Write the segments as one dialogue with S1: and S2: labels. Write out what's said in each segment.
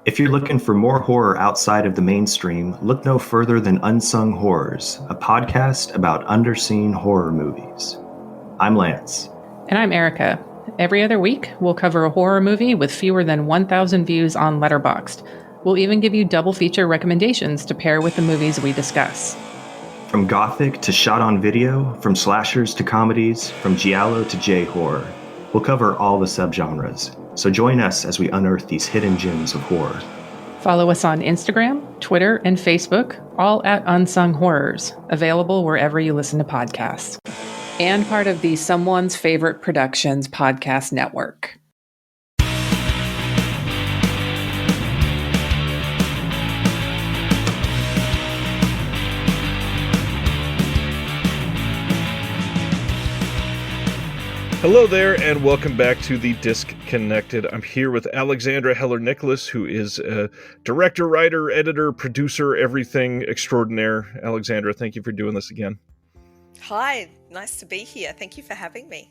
S1: If you're looking for more horror outside of the mainstream, look no further than Unsung Horrors, a podcast about underseen horror movies. I'm Lance.
S2: And I'm Erica. Every other week, we'll cover a horror movie with fewer than 1,000 views on Letterboxd. We'll even give you double feature recommendations to pair with the movies we discuss.
S1: From gothic to shot on video, from slashers to comedies, from giallo to J-horror, we'll cover all the subgenres. So join us as we unearth these hidden gems of horror.
S2: Follow us on Instagram, Twitter, and Facebook, all at Unsung Horrors, available wherever you listen to podcasts. And part of the Someone's Favorite Productions podcast network.
S3: Hello there, and welcome back to the Disconnected. I'm here with Alexandra Heller-Nicholas, who is a director, writer, editor, producer, everything extraordinaire. Alexandra, thank you for doing this again.
S4: Hi, nice to be here. Thank you for having me.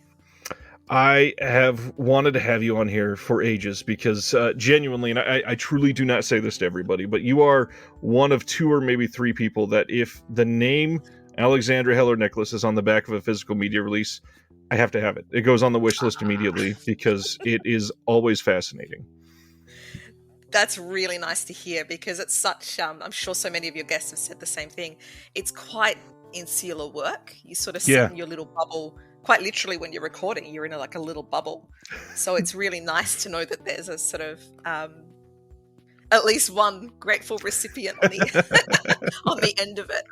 S3: I have wanted to have you on here for ages because genuinely, and I truly do not say this to everybody, but you are one of two or maybe three people that if the name Alexandra Heller-Nicholas is on the back of a physical media release, I have to have it. It goes on the wish list immediately because it is always fascinating.
S4: That's really nice to hear because it's such, I'm sure so many of your guests have said the same thing. It's quite insular work. You sort of sit in your little bubble, quite literally when you're recording, you're in like a little bubble. So it's really nice to know that there's a sort of, at least one grateful recipient on the, on the end of it.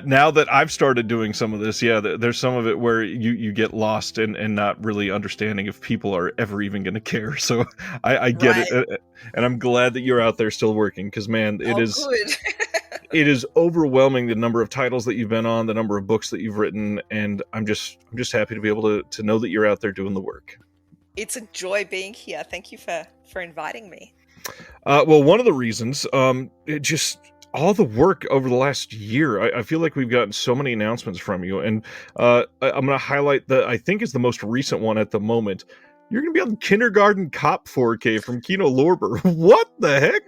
S3: Now that I've started doing some of this, there's some of it where you get lost and not really understanding if people are ever even going to care. So I get it. And I'm glad that you're out there still working because, man, it is overwhelming the number of titles that you've been on, the number of books that you've written. And I'm just happy to be able to know that you're out there doing the work.
S4: It's a joy being here. Thank you for inviting me.
S3: Well, one of the reasons, all the work over the last year, I feel like we've gotten so many announcements from you, and I'm going to highlight I think is the most recent one at the moment. You're going to be on Kindergarten Cop 4K from Kino Lorber. What the heck?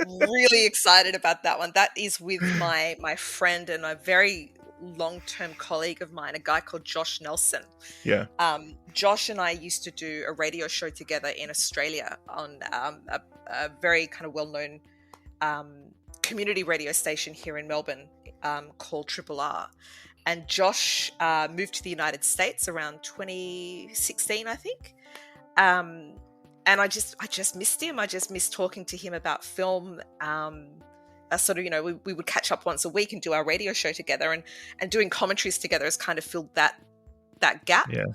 S4: Really excited about that one. That is with my friend and a very long-term colleague of mine, a guy called Josh Nelson.
S3: Yeah.
S4: Josh and I used to do a radio show together in Australia on a very kind of well-known community radio station here in Melbourne called Triple R. And Josh moved to the United States around 2016, I think. And I just missed him. I just missed talking to him about film. We would catch up once a week and do our radio show together, and doing commentaries together has kind of filled that gap.
S3: Yeah.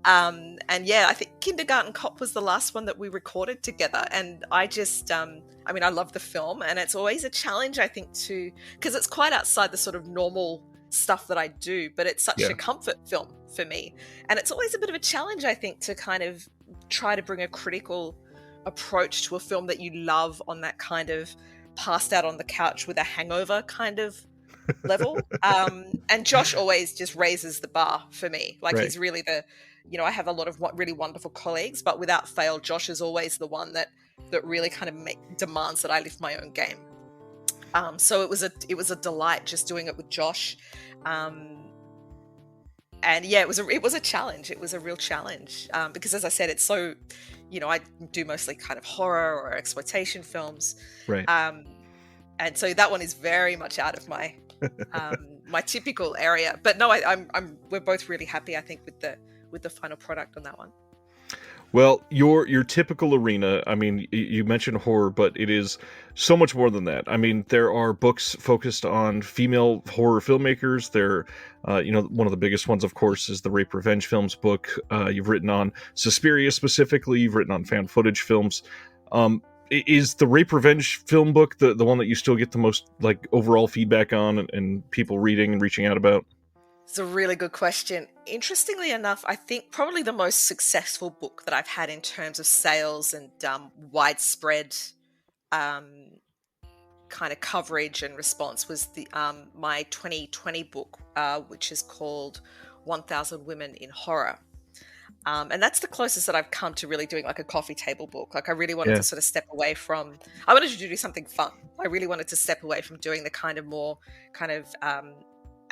S4: I think Kindergarten Cop was the last one that we recorded together. And I just, I love the film, and it's always a challenge, I think, because it's quite outside the sort of normal stuff that I do, but it's such a comfort film for me. And it's always a bit of a challenge, I think, to kind of try to bring a critical approach to a film that you love on that kind of passed out on the couch with a hangover kind of level. And Josh always just raises the bar for me. He's really I have a lot of really wonderful colleagues, but without fail, Josh is always the one that really kind of demands that I lift my own game. So it was a delight just doing it with Josh. It was a challenge. It was a real challenge because, as I said, it's so, I do mostly kind of horror or exploitation films.
S3: Right.
S4: And so that one is very much out of my my typical area. But no, we're both really happy, I think, with the final product on that one.
S3: Well, your typical arena, I mean, you mentioned horror, but it is so much more than that. I mean, there are books focused on female horror filmmakers. One of the biggest ones, of course, is the Rape Revenge Films book. You've written on Suspiria specifically. You've written on found footage films. Is the Rape Revenge film book the one that you still get the most overall feedback on and people reading and reaching out about?
S4: It's a really good question. Interestingly enough, I think probably the most successful book that I've had in terms of sales and widespread kind of coverage and response was my 2020 book, which is called 1,000 Women in Horror. And that's the closest that I've come to really doing like a coffee table book. Like I really wanted to sort of step away from, I wanted to do something fun. I really wanted to step away from doing the kind of more kind of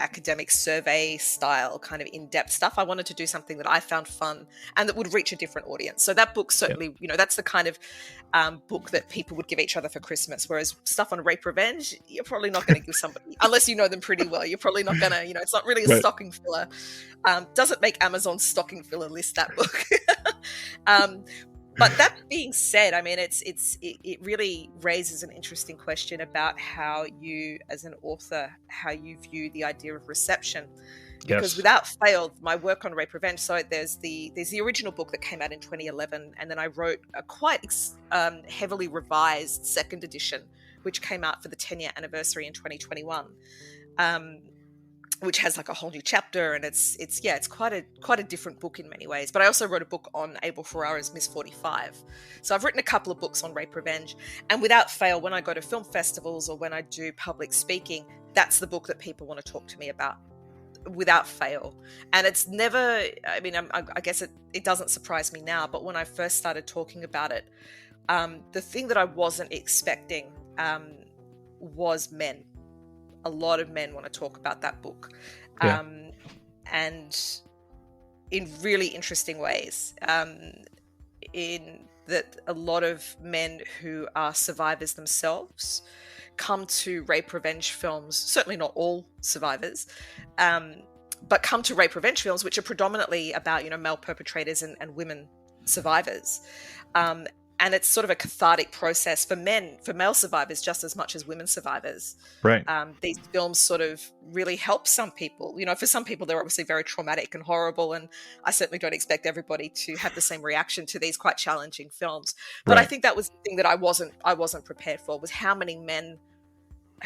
S4: academic survey style kind of in-depth stuff. I wanted to do something that I found fun and that would reach a different audience. So that book certainly, that's the kind of book that people would give each other for Christmas. Whereas stuff on rape revenge, you're probably not going to give somebody, unless you know them pretty well, you're probably not going to, it's not really a stocking filler. Doesn't make Amazon's stocking filler list, that book. But that being said, I mean, it really raises an interesting question about how you, as an author, how you view the idea of reception. Because without fail, my work on rape revenge. So there's the original book that came out in 2011, and then I wrote a quite heavily revised second edition, which came out for the 10-year anniversary in 2021. Which has like a whole new chapter, and it's quite a different book in many ways. But I also wrote a book on Abel Ferrara's Miss 45. So I've written a couple of books on rape revenge, and without fail, when I go to film festivals or when I do public speaking, that's the book that people want to talk to me about, without fail. And it's never, I mean, I guess it doesn't surprise me now, but when I first started talking about it, the thing that I wasn't expecting was men. A lot of men want to talk about that book, and in really interesting ways. In that, a lot of men who are survivors themselves come to rape revenge films. Certainly not all survivors, but come to rape revenge films, which are predominantly about male perpetrators and women survivors. And it's sort of a cathartic process for male survivors just as much as women survivors.
S3: Right.
S4: These films sort of really help some people. For some people, they're obviously very traumatic and horrible, and I certainly don't expect everybody to have the same reaction to these quite challenging films. But I think that was the thing that I wasn't prepared for, was how many men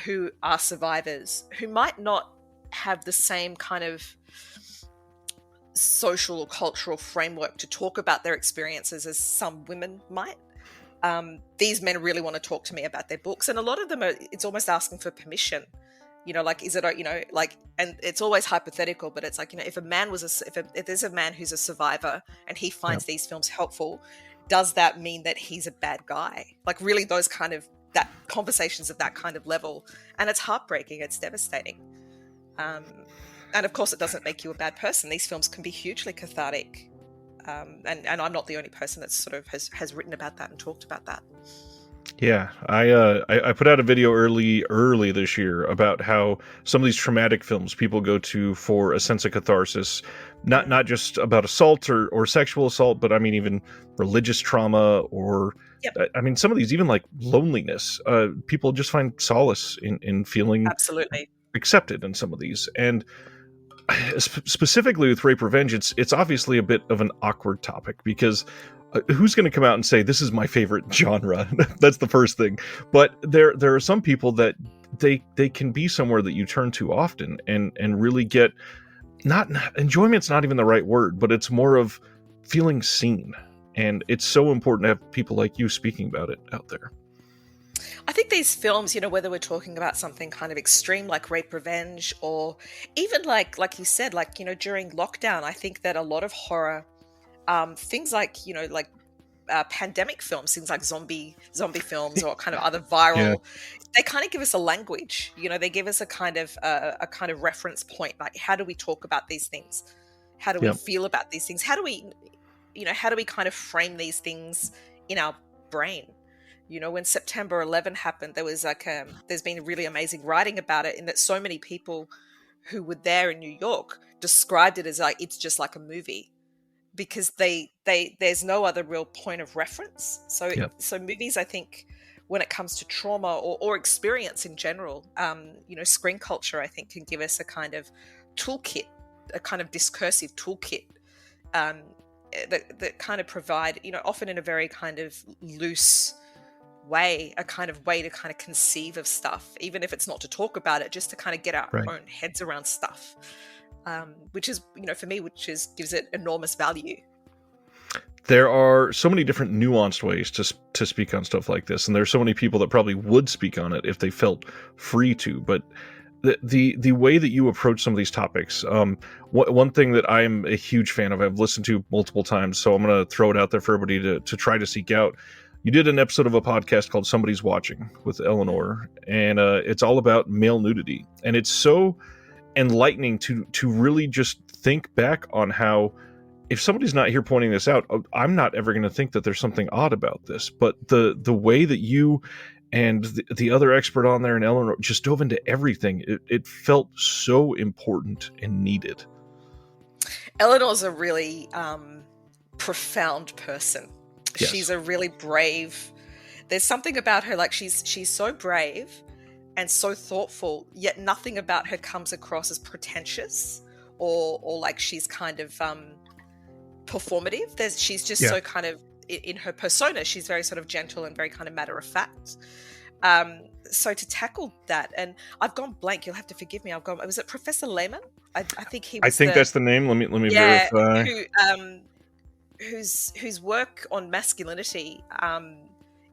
S4: who are survivors who might not have the same kind of social or cultural framework to talk about their experiences as some women might. These men really want to talk to me about their books, and a lot of them it's almost asking for permission. Is it and it's always hypothetical, but it's like, if if there's a man who's a survivor and he finds these films helpful, does that mean that he's a bad guy? Like, really, those kind of that conversations at that kind of level, and it's heartbreaking, it's devastating. And of course, it doesn't make you a bad person. These films can be hugely cathartic. And I'm not the only person that sort of has written about that and talked about that.
S3: Yeah, I put out a video early this year about how some of these traumatic films people go to for a sense of catharsis, not just about assault or sexual assault, but I mean even religious trauma or I mean some of these even like loneliness. People just find solace in feeling
S4: absolutely
S3: accepted in some of these. And specifically with rape revenge, it's obviously a bit of an awkward topic because who's going to come out and say this is my favorite genre? That's the first thing. But there are some people that they can be somewhere that you turn to often and really get not enjoyment's not even the right word, but it's more of feeling seen. And it's so important to have people like you speaking about it out there.
S4: I think these films, whether we're talking about something kind of extreme like rape revenge, or even like you said, like, during lockdown, I think that a lot of horror, things like, pandemic films, things like zombie films or kind of other viral, they kind of give us a language, they give us a kind of reference point. Like, how do we talk about these things? How do we feel about these things? How do we kind of frame these things in our brain? When September 11 happened, there was there's been really amazing writing about it, in that so many people who were there in New York described it as like, it's just like a movie, because there's no other real point of reference. So movies, I think, when it comes to trauma or experience in general, screen culture, I think, can give us a kind of toolkit, a kind of discursive toolkit, that kind of provide, often in a very kind of loose way, a kind of way to kind of conceive of stuff, even if it's not to talk about it, just to kind of get our own heads around stuff, which is, for me, gives it enormous value.
S3: There are so many different nuanced ways to speak on stuff like this, and there's so many people that probably would speak on it if they felt free to, but the way that you approach some of these topics. One thing that I'm a huge fan of, I've listened to multiple times, so I'm going to throw it out there for everybody to try to seek out. You did an episode of a podcast called Somebody's Watching with Eleanor, and it's all about male nudity, and it's so enlightening to really just think back on how, if somebody's not here pointing this out, I'm not ever going to think that there's something odd about this. But the way that you and the other expert on there and Eleanor just dove into everything, it felt so important and needed.
S4: Eleanor's a really profound person.
S3: Yes.
S4: She's a really brave. There's something about her, like she's so brave and so thoughtful, yet nothing about her comes across as pretentious or like she's kind of performative. She's just so kind of, in her persona, she's very sort of gentle and very kind of matter of fact. So to tackle that, and I've gone blank, you'll have to forgive me. Was it Professor Lehman? I think he was.
S3: I think that's the name. Let me verify.
S4: Whose work on masculinity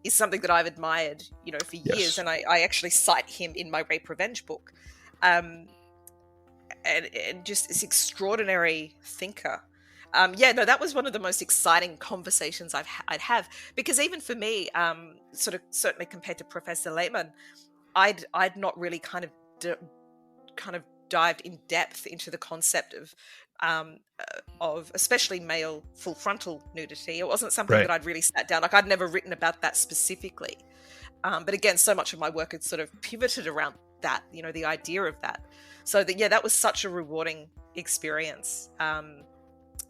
S4: is something that I've admired, for years, and I actually cite him in my Rape Revenge book, and just this extraordinary thinker. That was one of the most exciting conversations I'd have, because even for me, sort of certainly compared to Professor Lehman, I'd not really kind of dived in depth into the concept of especially male full frontal nudity. It wasn't something that I'd really sat down, like I'd never written about that specifically. But again, so much of my work had sort of pivoted around that, the idea of that. So that was such a rewarding experience.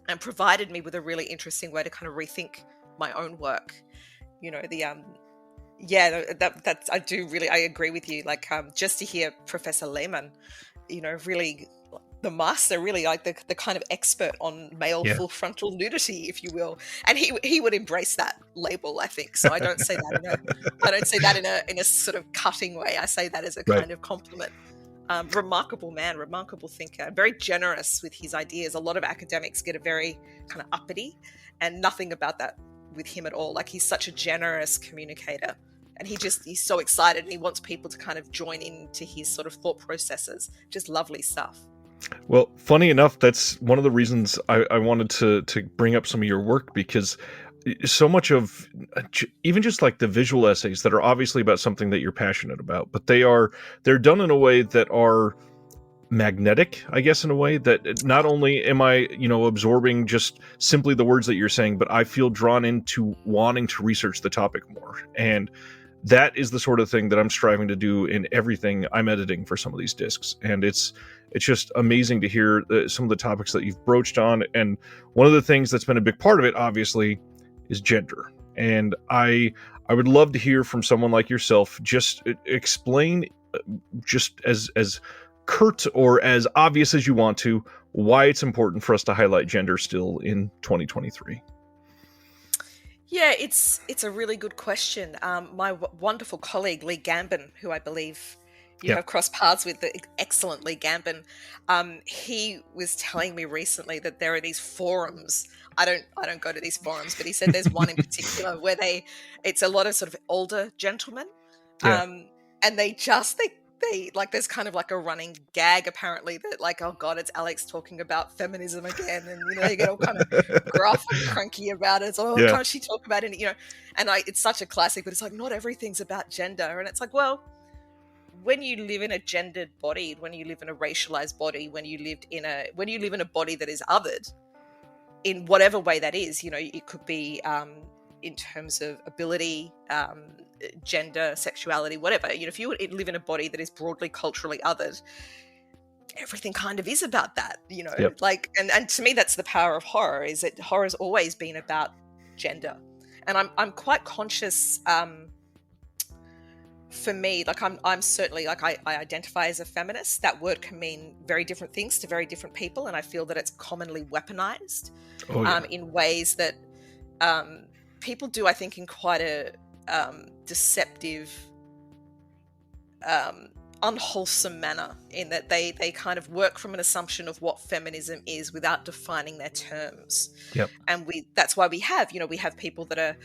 S4: And provided me with a really interesting way to kind of rethink my own work. I agree with you. Like, just to hear Professor Lehman, really the master, really like the kind of expert on male full frontal nudity, if you will. And he would embrace that label, I think. So I don't say that in a sort of cutting way. I say that as a kind of compliment. Remarkable man, remarkable thinker, very generous with his ideas. A lot of academics get a very kind of uppity, and nothing about that with him at all. Like, he's such a generous communicator, and he's so excited, and he wants people to kind of join into his sort of thought processes. Just lovely stuff.
S3: Well, funny enough, that's one of the reasons I wanted to bring up some of your work, because so much of even just like the visual essays that are obviously about something that you're passionate about, but they're done in a way that are magnetic, I guess, in a way that not only am I, absorbing just simply the words that you're saying, but I feel drawn into wanting to research the topic more. And that is the sort of thing that I'm striving to do in everything I'm editing for some of these discs. And it's just amazing to hear some of the topics that you've broached on. And one of the things that's been a big part of it, obviously, is gender. And I would love to hear from someone like yourself, just explain, just as curt or as obvious as you want to, why it's important for us to highlight gender still in 2023.
S4: Yeah, it's a really good question. My wonderful colleague Lee Gambin, who I believe you have crossed paths with, the excellent Lee Gambin, he was telling me recently that there are these forums. I don't go to these forums, but he said there's one in particular where it's a lot of sort of older gentlemen, and they like, there's kind of like a running gag apparently that, like, oh god, it's Alex talking about feminism again, and they get all kind of gruff and cranky about it. So, can't she talk about it? And it's such a classic, but it's like, not everything's about gender, and it's like, well, when you live in a gendered body, when you live in a racialized body, when you live in a body that is othered, in whatever way that is, it could be in terms of ability, gender, sexuality, whatever. If you live in a body that is broadly culturally othered, everything kind of is about that. Like, and to me, that's the power of horror. Is that horror's always been about gender, and I'm quite conscious. For me, like, I'm certainly, like, I identify as a feminist. That word can mean very different things to very different people, and I feel that it's commonly weaponized in ways that people do, I think, in quite a deceptive, unwholesome manner, in that they kind of work from an assumption of what feminism is without defining their terms. And that's why we have people that are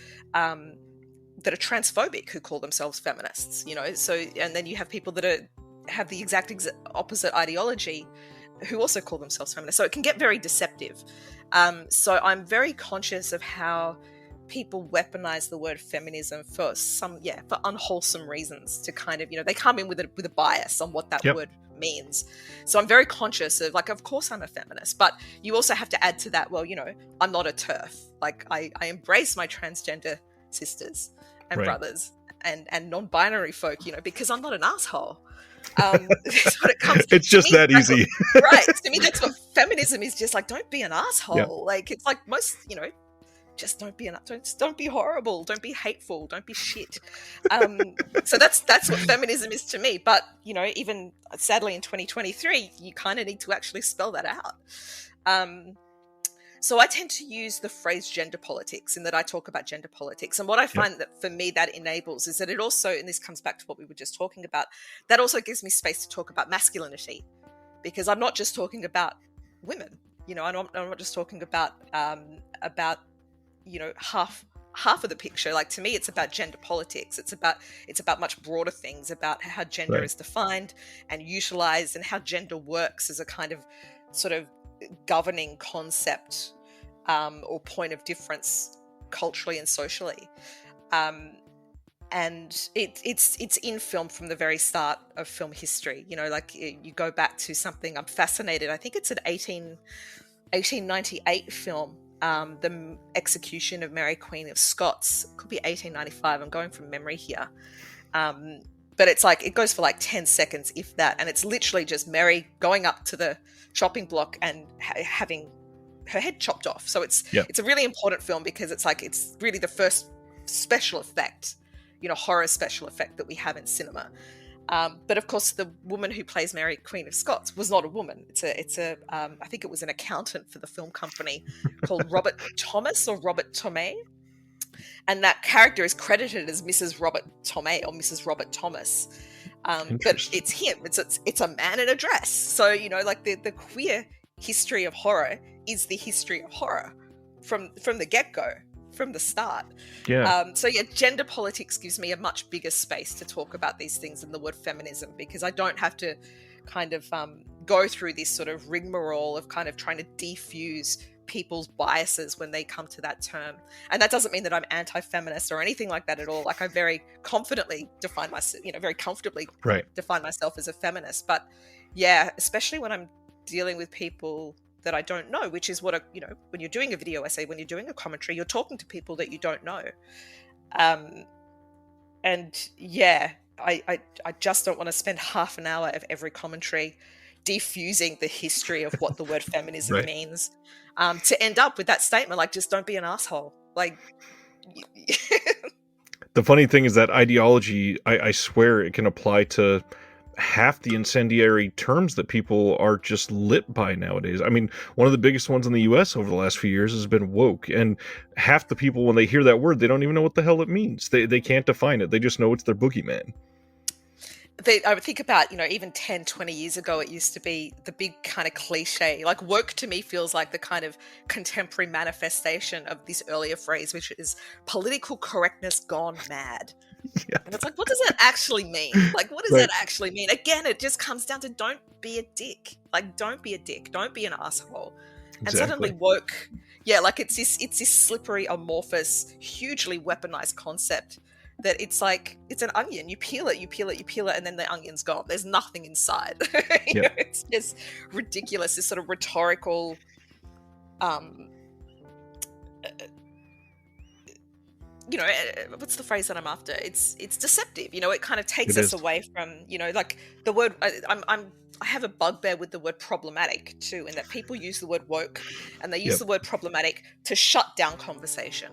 S4: transphobic who call themselves feminists, so, and then you have people that are have the exact opposite ideology who also call themselves feminists. So it can get very deceptive. So I'm very conscious of how people weaponize the word feminism for for unwholesome reasons, to kind of, they come in with a bias on what that word means. So I'm very conscious of, like, of course I'm a feminist, but you also have to add to that, well, I'm not a TERF. Like, I embrace my transgender sisters and brothers and non-binary folk, because I'm not an asshole. That's what it comes.
S3: It's just that easy.
S4: Right. To me, that's what feminism is. Just like, don't be an asshole.
S3: Yeah.
S4: Like, it's like most, just don't be horrible. Don't be hateful. Don't be shit. So that's what feminism is to me. But, even sadly in 2023, you kind of need to actually spell that out. So I tend to use the phrase gender politics, in that I talk about gender politics. And what I find that for me that enables is that it also, and this comes back to what we were just talking about, that also gives me space to talk about masculinity, because I'm not just talking about women. I'm not just talking about half of the picture. Like, to me, it's about gender politics. It's about much broader things, about how gender is defined and utilized, and how gender works as a kind of sort of governing concept or point of difference culturally and socially. And it's in film from the very start of film history. Like, you go back to something, I'm fascinated, I think it's an 1898 film, The Execution of Mary Queen of Scots. It could be 1895, I'm going from memory here. But it's like, it goes for like 10 seconds, if that. And it's literally just Mary going up to the chopping block and having her head chopped off. So it's a really important film, because it's like, it's really the first special effect, horror special effect that we have in cinema. But of course, the woman who plays Mary Queen of Scots was not a woman. It's a I think it was an accountant for the film company called Robert Thomas or Robert Tomei. And that character is credited as Mrs. Robert Tomei or Mrs. Robert Thomas. But it's him. It's a man in a dress. So, like the queer history of horror is the history of horror from the get-go, from the start. Gender politics gives me a much bigger space to talk about these things than the word feminism, because I don't have to kind of go through this sort of rigmarole of kind of trying to defuse people's biases when they come to that term. And that doesn't mean that I'm anti-feminist or anything like that at all. Like, I very confidently define myself, define myself as a feminist. But especially when I'm dealing with people that I don't know, which is what when you're doing a video essay, when you're doing a commentary, you're talking to people that you don't know. I just don't want to spend half an hour of every commentary defusing the history of what the word feminism means, to end up with that statement, like, just don't be an asshole. Like,
S3: the funny thing is that ideology, I swear it can apply to half the incendiary terms that people are just lit by nowadays. I mean, one of the biggest ones in the US over the last few years has been woke, and half the people, when they hear that word, they don't even know what the hell it means. They can't define it. They just know it's their boogeyman.
S4: I would think about, even 10, 20 years ago, it used to be the big kind of cliche. Like, woke to me feels like the kind of contemporary manifestation of this earlier phrase, which is political correctness gone mad. And it's like, what does that actually mean? Like, what does that actually mean? Again, it just comes down to, don't be a dick. Like, don't be a dick. Don't be an asshole. And suddenly woke, like, it's this slippery, amorphous, hugely weaponized concept that it's like, it's an onion. You peel it, and then the onion's gone. There's nothing inside. It's just ridiculous, this sort of rhetorical what's the phrase that I'm after? It's deceptive. It kind of takes us away from, like the word. I have a bugbear with the word problematic too, in that people use the word woke and they use the word problematic to shut down conversation.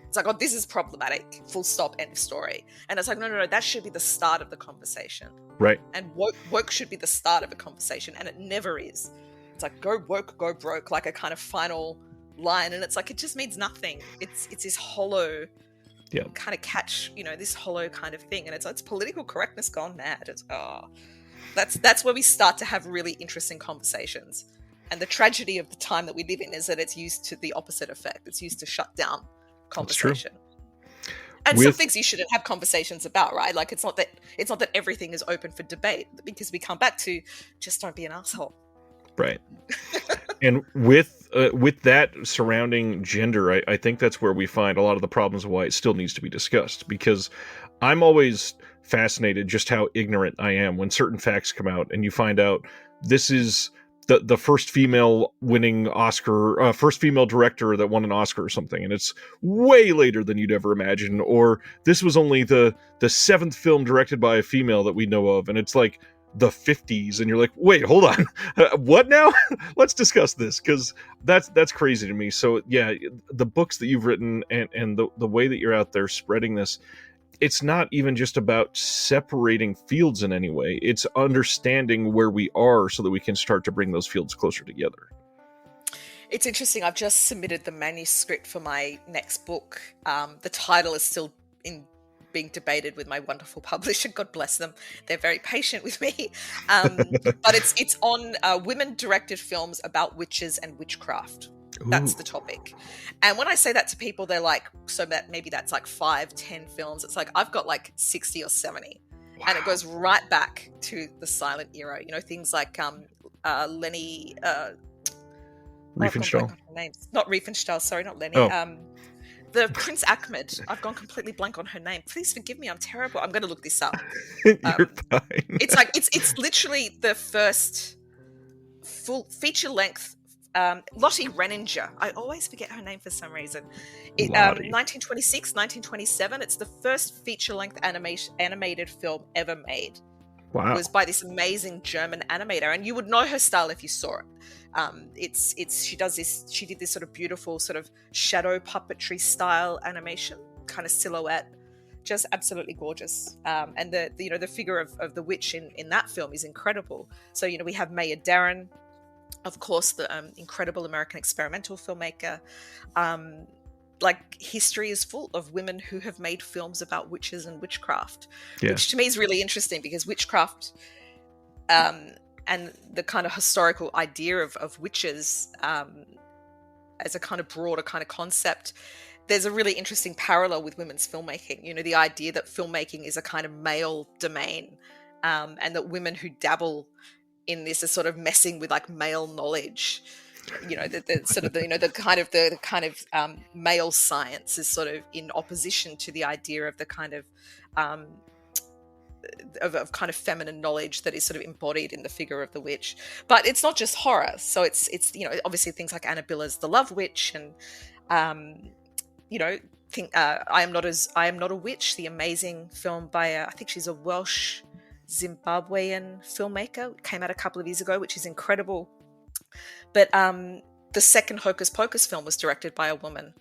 S4: It's like, oh, this is problematic, full stop, end of story. And it's like, no, that should be the start of the conversation.
S3: Right.
S4: And woke should be the start of a conversation, and it never is. It's like, go woke, go broke, like a kind of final line. And it's like, it just means nothing. It's this hollow kind of catch, this hollow kind of thing. And it's political correctness gone mad. It's, that's where we start to have really interesting conversations. And the tragedy of the time that we live in is that it's used to the opposite effect. It's used to shut down conversation. And some things you shouldn't have conversations about, right? Like it's not that everything is open for debate, because we come back to just don't be an asshole.
S3: Right. And with that surrounding gender, I think that's where we find a lot of the problems of why it still needs to be discussed, because I'm always fascinated just how ignorant I am when certain facts come out and you find out this is the first female winning Oscar, first female director that won an Oscar or something, and it's way later than you'd ever imagine, or this was only the seventh film directed by a female that we know of, and it's like the 50s, and you're like, wait, hold on, what now? Let's discuss this, because that's crazy to me. So yeah, the books that you've written and the way that you're out there spreading this, it's not even just about separating fields in any way. It's understanding where we are so that we can start to bring those fields closer together.
S4: It's interesting. I've just submitted the manuscript for my next book. The title is still being debated with my wonderful publisher. God bless them. They're very patient with me. But it's on women-directed films about witches and witchcraft. That's the topic. And when I say that to people, they're like, so that maybe that's like 5-10 films. It's like, I've got like 60 or 70. Wow. And it goes right back to the silent era. You know, things like Lenny...
S3: Riefenstahl?
S4: Not Riefenstahl, sorry, not Lenny.
S3: Oh.
S4: The Prince Ahmed. I've gone completely blank on her name. Please forgive me, I'm terrible. I'm going to look this up.
S3: You're fine.
S4: It's like, it's literally the first full feature-length Lottie Renninger. I always forget her name for some reason. 1926, 1927. It's the first feature-length animated film ever made.
S3: Wow.
S4: It was by this amazing German animator, and you would know her style if you saw it. She did this sort of beautiful sort of shadow puppetry style animation, kind of silhouette, just absolutely gorgeous. And the figure of the witch in that film is incredible. So, you know, we have Maya Deren, of course, the incredible American experimental filmmaker. Like, history is full of women who have made films about witches and witchcraft, which to me is really interesting, because witchcraft and the kind of historical idea of witches as a kind of broader kind of concept, there's a really interesting parallel with women's filmmaking. You know, the idea that filmmaking is a kind of male domain, and that women who dabble in this are sort of messing with like male knowledge. You know, the sort of the kind of male science is sort of in opposition to the idea of the kind of kind of feminine knowledge that is sort of embodied in the figure of the witch. But it's not just horror. So it's you know, obviously things like Anna Biller's The Love Witch, and you know, I Am Not a Witch, the amazing film by I think she's a Welsh Zimbabwean filmmaker. It came out a couple of years ago, which is incredible. But the second Hocus Pocus film was directed by a woman.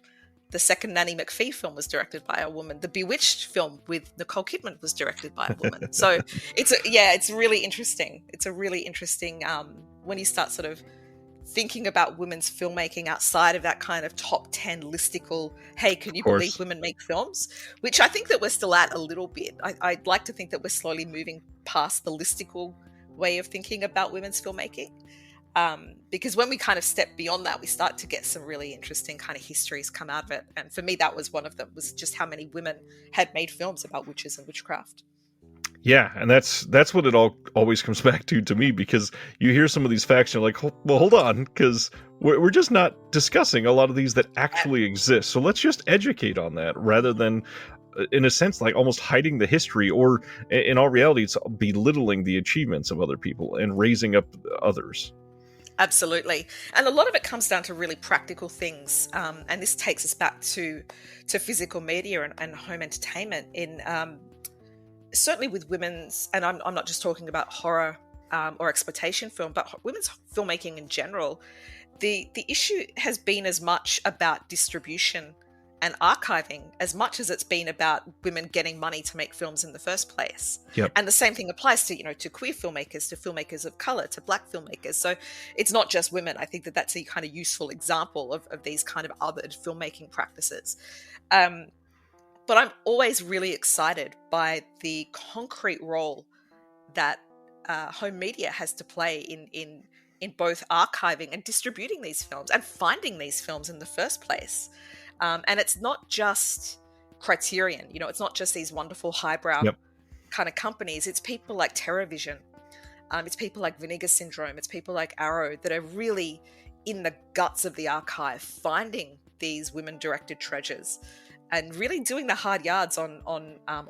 S4: The second Nanny McPhee film was directed by a woman. The Bewitched film with Nicole Kidman was directed by a woman. So it's really interesting. It's a really interesting when you start sort of thinking about women's filmmaking outside of that kind of top 10 listicle, hey, can you believe women make films? Which I think that we're still at a little bit. I'd like to think that we're slowly moving past the listicle way of thinking about women's filmmaking. Because when we kind of step beyond that, we start to get some really interesting kind of histories come out of it. And for me, that was one of them, was just how many women had made films about witches and witchcraft.
S3: Yeah, and that's what it always comes back to me, because you hear some of these facts and you're like, well, hold on, because we're just not discussing a lot of these that actually exist. So let's just educate on that, rather than, in a sense, like almost hiding the history, or in all reality, it's belittling the achievements of other people and raising up others.
S4: Absolutely. And a lot of it comes down to really practical things. And this takes us back to physical media and home entertainment in certainly with women's, and I'm not just talking about horror or exploitation film, but women's filmmaking in general. The issue has been as much about distribution and archiving as much as it's been about women getting money to make films in the first place.
S3: Yep.
S4: And the same thing applies to, you know, to queer filmmakers, to filmmakers of color, to black filmmakers. So it's not just women. I think that that's a kind of useful example of these kind of othered filmmaking practices. But I'm always really excited by the concrete role that home media has to play in both archiving and distributing these films and finding these films in the first place. And it's not just Criterion. You know, it's not just these wonderful highbrow kind of companies. It's people like TerraVision. It's people like Vinegar Syndrome. It's people like Arrow that are really in the guts of the archive, finding these women-directed treasures and really doing the hard yards on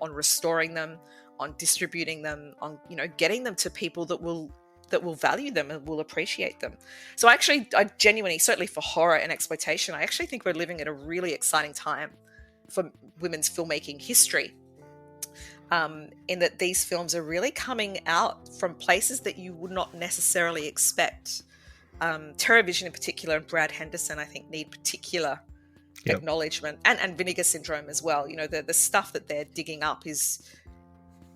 S4: restoring them, on distributing them, on, you know, getting them to people that will value them and will appreciate them. So I genuinely, certainly for horror and exploitation, I actually think we're living at a really exciting time for women's filmmaking history, in that these films are really coming out from places that you would not necessarily expect. TerraVision in particular and Brad Henderson, I think, need particular acknowledgement, and Vinegar Syndrome as well. You know, the stuff that they're digging up is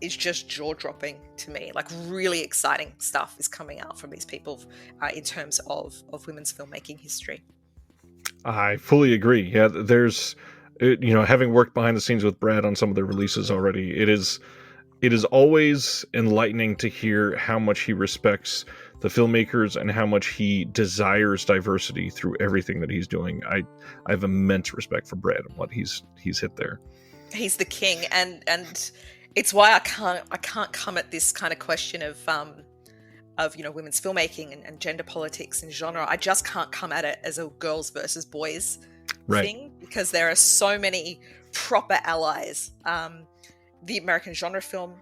S4: just jaw-dropping to me. Like, really exciting stuff is coming out from these people in terms of women's filmmaking history. I
S3: fully agree. Yeah, there's, you know, having worked behind the scenes with Brad on some of their releases already, it is always enlightening to hear how much he respects the filmmakers and how much he desires diversity through everything that he's doing. I have immense respect for Brad and what he's hit there. He's
S4: the king, and it's why I can't come at this kind of question of you know, women's filmmaking and gender politics and genre. I just can't come at it as a girls versus boys thing, because there are so many proper allies. The American genre film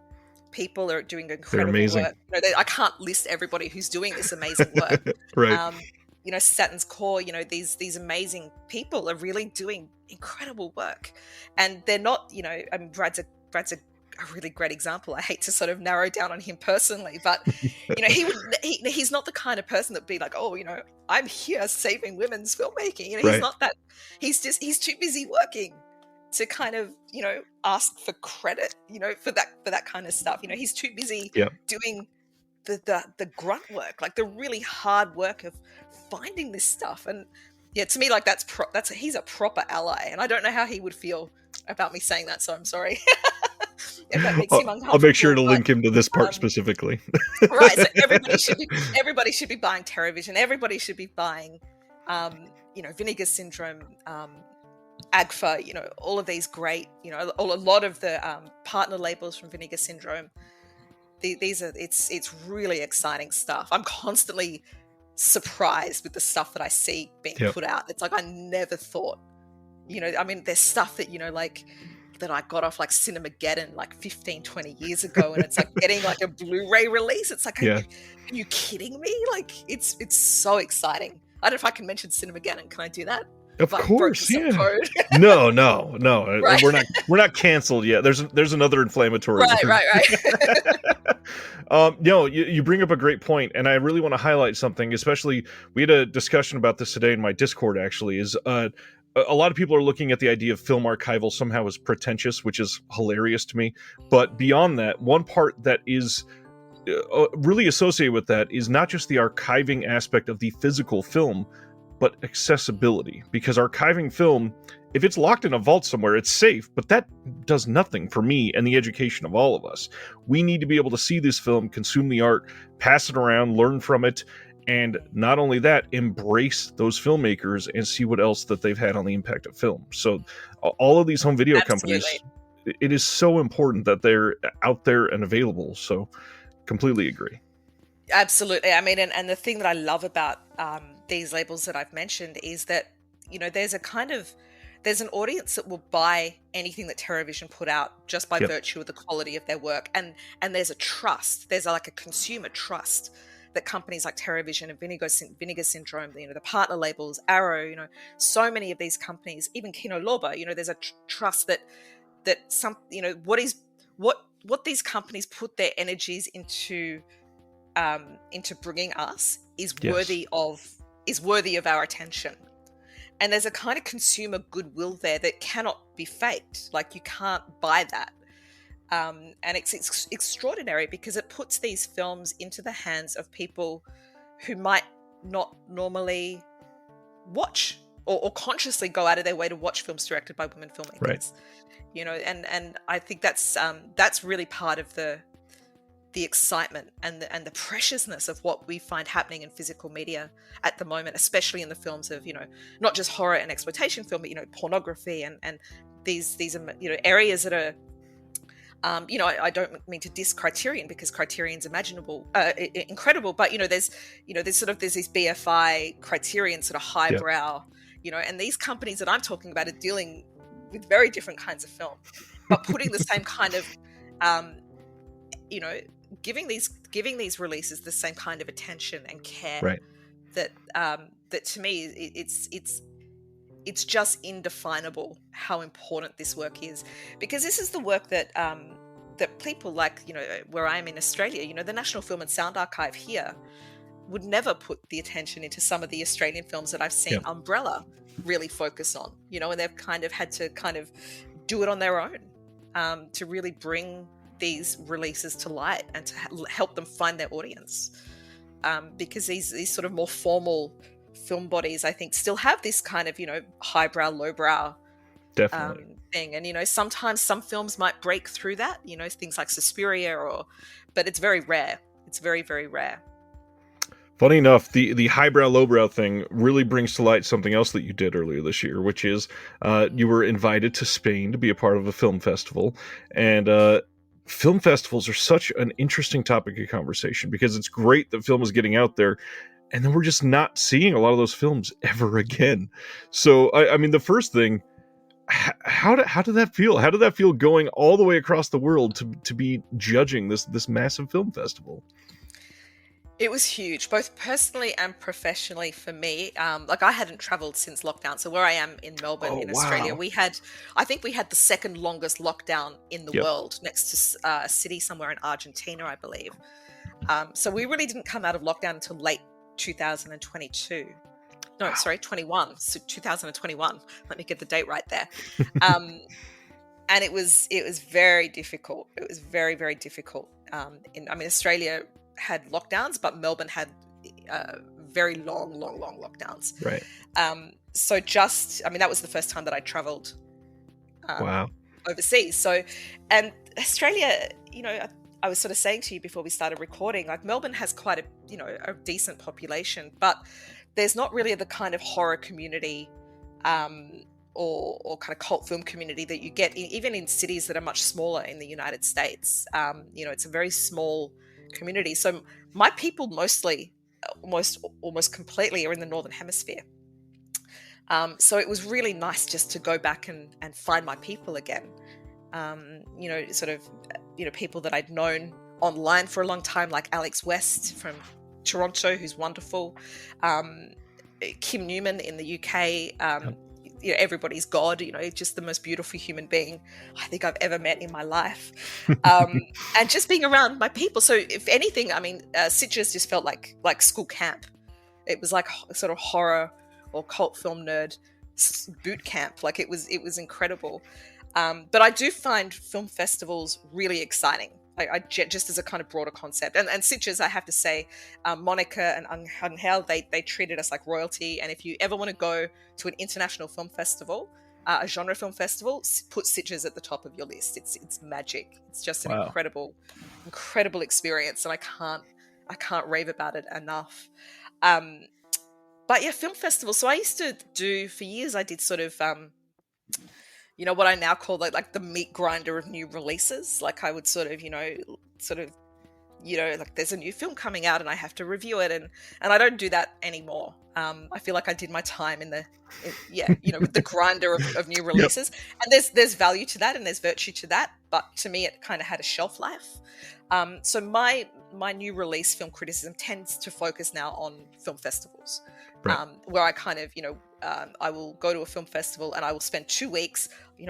S4: people are doing incredible work. You know, I can't list everybody who's doing this amazing work. You know, Saturn's Core, you know, these amazing people are really doing incredible work, and they're not, you know, I mean, Brad's a really great example. I hate to sort of narrow down on him personally, but you know, he's not the kind of person that'd be like, oh, you know, I'm here saving women's filmmaking. You know, he's not that. He's too busy working to kind of, you know, ask for credit, you know, for that kind of stuff. You know, he's too busy doing the grunt work, like the really hard work of finding this stuff. And yeah, to me, like he's a proper ally, and I don't know how he would feel about me saying that, so I'm sorry. If that makes him uncomfortable.
S3: I'll make sure to link him to this part specifically.
S4: Right, so everybody should be buying TerraVision. Everybody should be buying, you know, Vinegar Syndrome, AGFA. You know, all of these great, you know, a lot of the partner labels from Vinegar Syndrome. It's really exciting stuff. I'm constantly surprised with the stuff that I see being put out. It's like I never thought. You know, I mean, there's stuff that, you know, like that I got off like Cinemageddon like 15, 20 years ago, and it's like getting like a Blu-ray release. It's like, are you kidding me? Like, it's so exciting. I don't know if I can mention Cinemageddon. Can I do that?
S3: Of course, yeah. No. Right. We're not canceled yet. There's another inflammatory.
S4: Right.
S3: You bring up a great point, and I really want to highlight something. Especially, we had a discussion about this today in my Discord. Actually, is a lot of people are looking at the idea of film archival somehow as pretentious, which is hilarious to me. But beyond that, one part that is really associated with that is not just the archiving aspect of the physical film, but accessibility. Because archiving film, if it's locked in a vault somewhere, it's safe, but that does nothing for me and the education of all of us. We need to be able to see this film, consume the art, pass it around, learn from it, and not only that, embrace those filmmakers and see what else that they've had on the impact of film. So all of these home video companies, it is so important that they're out there and available. So completely agree.
S4: Absolutely. I mean, and the thing that I love about these labels that I've mentioned is that, you know, there's an audience that will buy anything that TerraVision put out just by virtue of the quality of their work. And there's a trust. There's like a consumer trust that companies like TerraVision and Vinegar Syndrome, you know, the partner labels, Arrow, you know, so many of these companies, even Kino Lorber, you know, there's a trust that some, you know, what these companies put their energies into bringing us is worthy of our attention. And there's a kind of consumer goodwill there that cannot be faked. Like, you can't buy that. And it's extraordinary because it puts these films into the hands of people who might not normally watch or consciously go out of their way to watch films directed by women filmmakers.
S3: Right.
S4: You know, and I think that's really part of the excitement and the preciousness of what we find happening in physical media at the moment, especially in the films of, you know, not just horror and exploitation film, but, you know, pornography and areas that are, I don't mean to diss Criterion, because Criterion's incredible, but there's these BFI Criterion sort of highbrow, and these companies that I'm talking about are dealing with very different kinds of film, but putting the same kind of, giving these releases the same kind of attention and care.
S3: Right.
S4: That to me, it's just indefinable how important this work is, because this is the work that people like, where I am in Australia, the National Film and Sound Archive here would never put the attention into some of the Australian films that I've seen Umbrella really focus on, and they've kind of had to do it on their own to really bring these releases to light and to help them find their audience, because these sort of more formal film bodies, I think, still have this kind of highbrow, lowbrow thing, and sometimes some films might break through that, things like Suspiria, but it's very rare. It's very, very rare.
S3: Funny enough, the highbrow lowbrow thing really brings to light something else that you did earlier this year, which is you were invited to Spain to be a part of a film festival, and film festivals are such an interesting topic of conversation, because it's great that film is getting out there, and then we're just not seeing a lot of those films ever again. So, I mean, the first thing, how did that feel? How did that feel going all the way across the world to be judging this massive film festival?
S4: It was huge, both personally and professionally for me. I hadn't traveled since lockdown. So where I am in Melbourne, Australia, I think we had the second longest lockdown in the world, next to a city somewhere in Argentina, I believe. So we really didn't come out of lockdown until late 2022. No, sorry, 21. So 2021. Let me get the date right there. And it was very difficult. It was very, very difficult. Australia had lockdowns, but Melbourne had very long lockdowns.
S3: Right.
S4: So that was the first time that I traveled overseas. So, and Australia, I was sort of saying to you before we started recording, like Melbourne has quite a decent population, but there's not really the kind of horror community or kind of cult film community that you get even in cities that are much smaller in the United States. It's a very small community. So my people mostly, almost completely, are in the Northern Hemisphere. So it was really nice just to go back and find my people again. People that I'd known online for a long time, like Alex West from Toronto, who's wonderful. Kim Newman in the UK, everybody's God, just the most beautiful human being I think I've ever met in my life. And just being around my people. So if anything, Sitges just felt like school camp. It was like a sort of horror or cult film nerd boot camp. Like it was incredible. But I do find film festivals really exciting. I just as a kind of broader concept. And Sitges, I have to say, Monica and Angel, they treated us like royalty. And if you ever want to go to an international film festival, a genre film festival, put Sitges at the top of your list. It's magic. It's just an incredible experience, and I can't rave about it enough. But yeah, film festivals. So I used to do, for years, I did sort of what I now call like the meat grinder of new releases. Like I would sort of like there's a new film coming out and I have to review it, and I don't do that anymore. I feel like I did my time with the grinder of new releases. Yep. And there's value to that and there's virtue to that, but to me it kind of had a shelf life. So my new release film criticism tends to focus now on film festivals. Right. Where I kind of, I will go to a film festival and I will spend 2 weeks,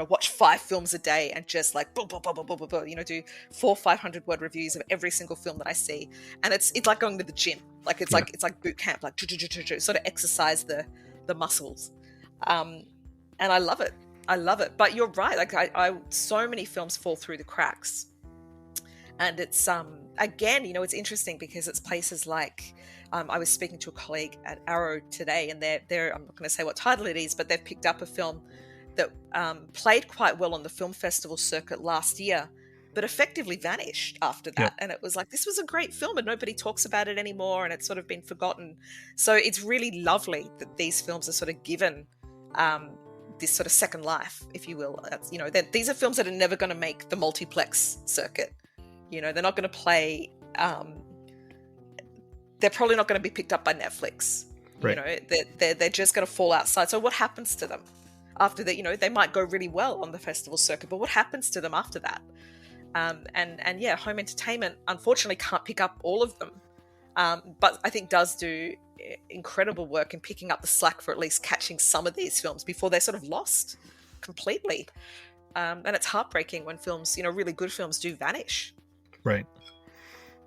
S4: watch 5 films a day and just like, do 400-500 word reviews of every single film that I see. And it's like going to the gym. Like it's like boot camp, like sort of exercise the muscles. And I love it. But you're right. Like I so many films fall through the cracks. And it's, again, it's interesting because it's places like, I was speaking to a colleague at Arrow today, and they're I'm not going to say what title it is, but they've picked up a film that played quite well on the film festival circuit last year, but effectively vanished after that. Yep. And it was like, this was a great film and nobody talks about it anymore, and it's sort of been forgotten. So it's really lovely that these films are sort of given this sort of second life, if you will. These are films that are never going to make the multiplex circuit. They're not going to play. They're probably not going to be picked up by Netflix.
S3: Right.
S4: They're just going to fall outside. So what happens to them after that? They might go really well on the festival circuit, but what happens to them after that? And yeah, home entertainment unfortunately can't pick up all of them, but I think does do incredible work in picking up the slack for at least catching some of these films before they're sort of lost completely. And it's heartbreaking when films, really good films, do vanish.
S3: Right.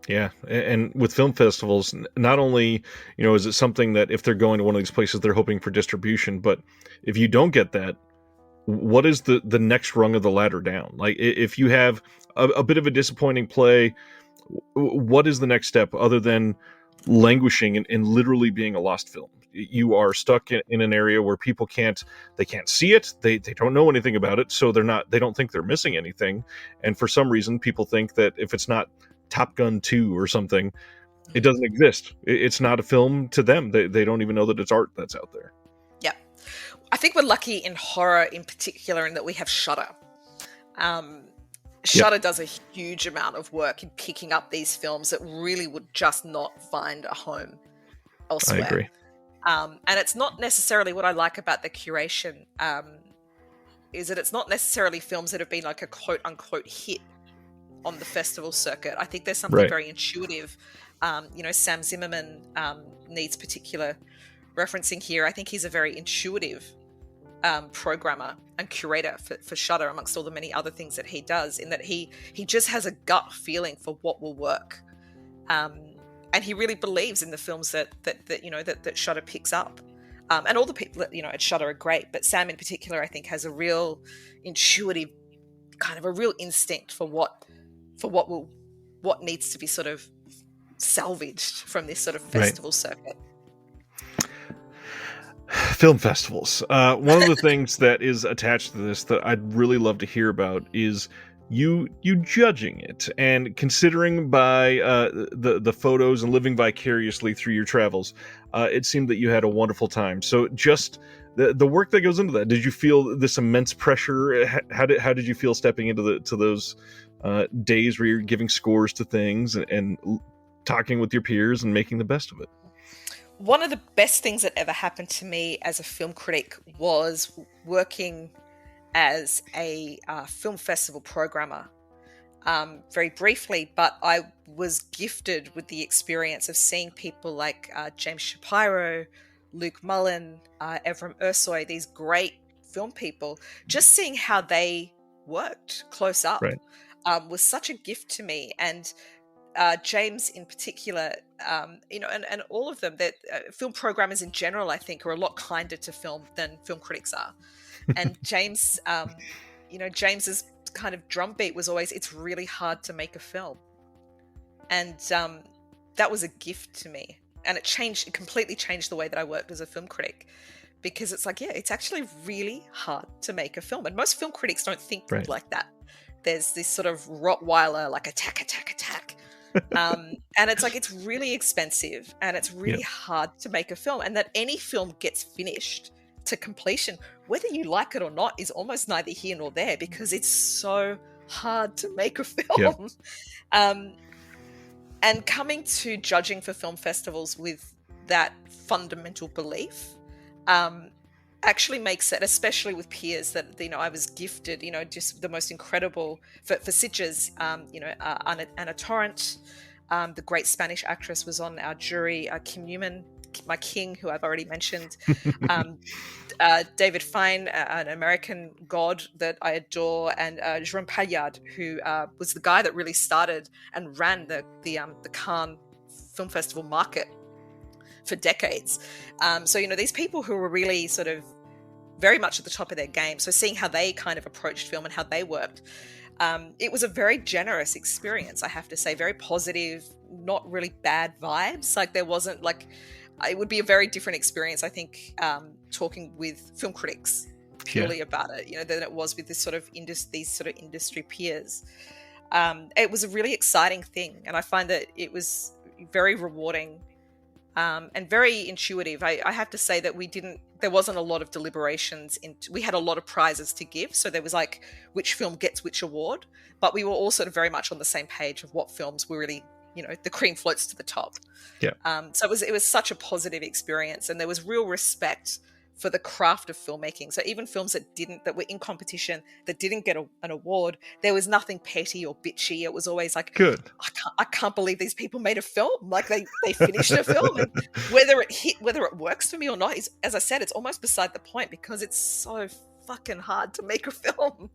S3: Yeah. And with film festivals, not only, is it something that if they're going to one of these places, they're hoping for distribution, but if you don't get that, what is the next rung of the ladder down? Like, if you have a bit of a disappointing play, what is the next step other than languishing and literally being a lost film? You are stuck in an area where people can't see it. They don't know anything about it. So they don't think they're missing anything. And for some reason, people think that if it's not Top Gun 2 or something, it doesn't exist. It's not a film to them. They don't even know that it's art that's out there.
S4: Yeah. I think we're lucky in horror in particular in that we have Shudder. Shudder does a huge amount of work in picking up these films that really would just not find a home elsewhere.
S3: I agree.
S4: And it's not necessarily what I like about the curation, is that it's not necessarily films that have been like a quote unquote hit on the festival circuit. I think there's something very intuitive. Sam Zimmerman needs particular referencing here. I think he's a very intuitive programmer and curator for Shudder, amongst all the many other things that he does, in that he just has a gut feeling for what will work, and he really believes in the films that Shudder picks up, and all the people that at Shudder are great, but Sam in particular I think has a real intuitive kind of a real instinct for what needs to be sort of salvaged from this sort of festival circuit.
S3: Film festivals. One of the things that is attached to this that I'd really love to hear about is you judging it and considering by the photos and living vicariously through your travels. It seemed that you had a wonderful time. So just the work that goes into that. Did you feel this immense pressure? How did you feel stepping into those days where you're giving scores to things and talking with your peers and making the best of it?
S4: One of the best things that ever happened to me as a film critic was working as a film festival programmer, very briefly, but I was gifted with the experience of seeing people like James Shapiro, Luke Mullen, Evram Ersoy, these great film people, just seeing how they worked close up was such a gift to me. And James in particular, and all of them, that film programmers in general, I think, are a lot kinder to film than film critics are. And James, James's kind of drumbeat was always, it's really hard to make a film. And that was a gift to me. And it completely changed the way that I worked as a film critic, because it's like, it's actually really hard to make a film. And most film critics don't think like that. There's this sort of Rottweiler, like attack. And it's like, it's really expensive and it's really hard to make a film, and that any film gets finished to completion, whether you like it or not, is almost neither here nor there, because it's so hard to make a film. And coming to judging for film festivals with that fundamental belief actually makes it, especially with peers that I was gifted, just the most incredible for Sitges, Anna Torrent, the great Spanish actress, was on our jury, Kim Newman, my king, who I've already mentioned, David Fine, an American god that I adore, and Jerome Paillard, who was the guy that really started and ran the Cannes Film Festival market for decades. So these people who were really sort of very much at the top of their game. So seeing how they kind of approached film and how they worked, it was a very generous experience, I have to say, very positive, not really bad vibes. Like there wasn't like, it would be a very different experience, I think, talking with film critics purely about it, than it was with these sort of industry peers. It was a really exciting thing, and I find that it was very rewarding and very intuitive. I have to say that there wasn't a lot of deliberations. We had a lot of prizes to give. So there was like which film gets which award, but we were all sort of very much on the same page of what films were really, the cream floats to the top.
S3: Yeah.
S4: So it was such a positive experience, and there was real respect for the craft of filmmaking. So even films that were in competition that didn't get an award, there was nothing petty or bitchy. It was always like,
S3: good.
S4: I can't believe these people made a film. Like they finished a film, and whether it works for me or not is, as I said, it's almost beside the point, because it's so fucking hard to make a film.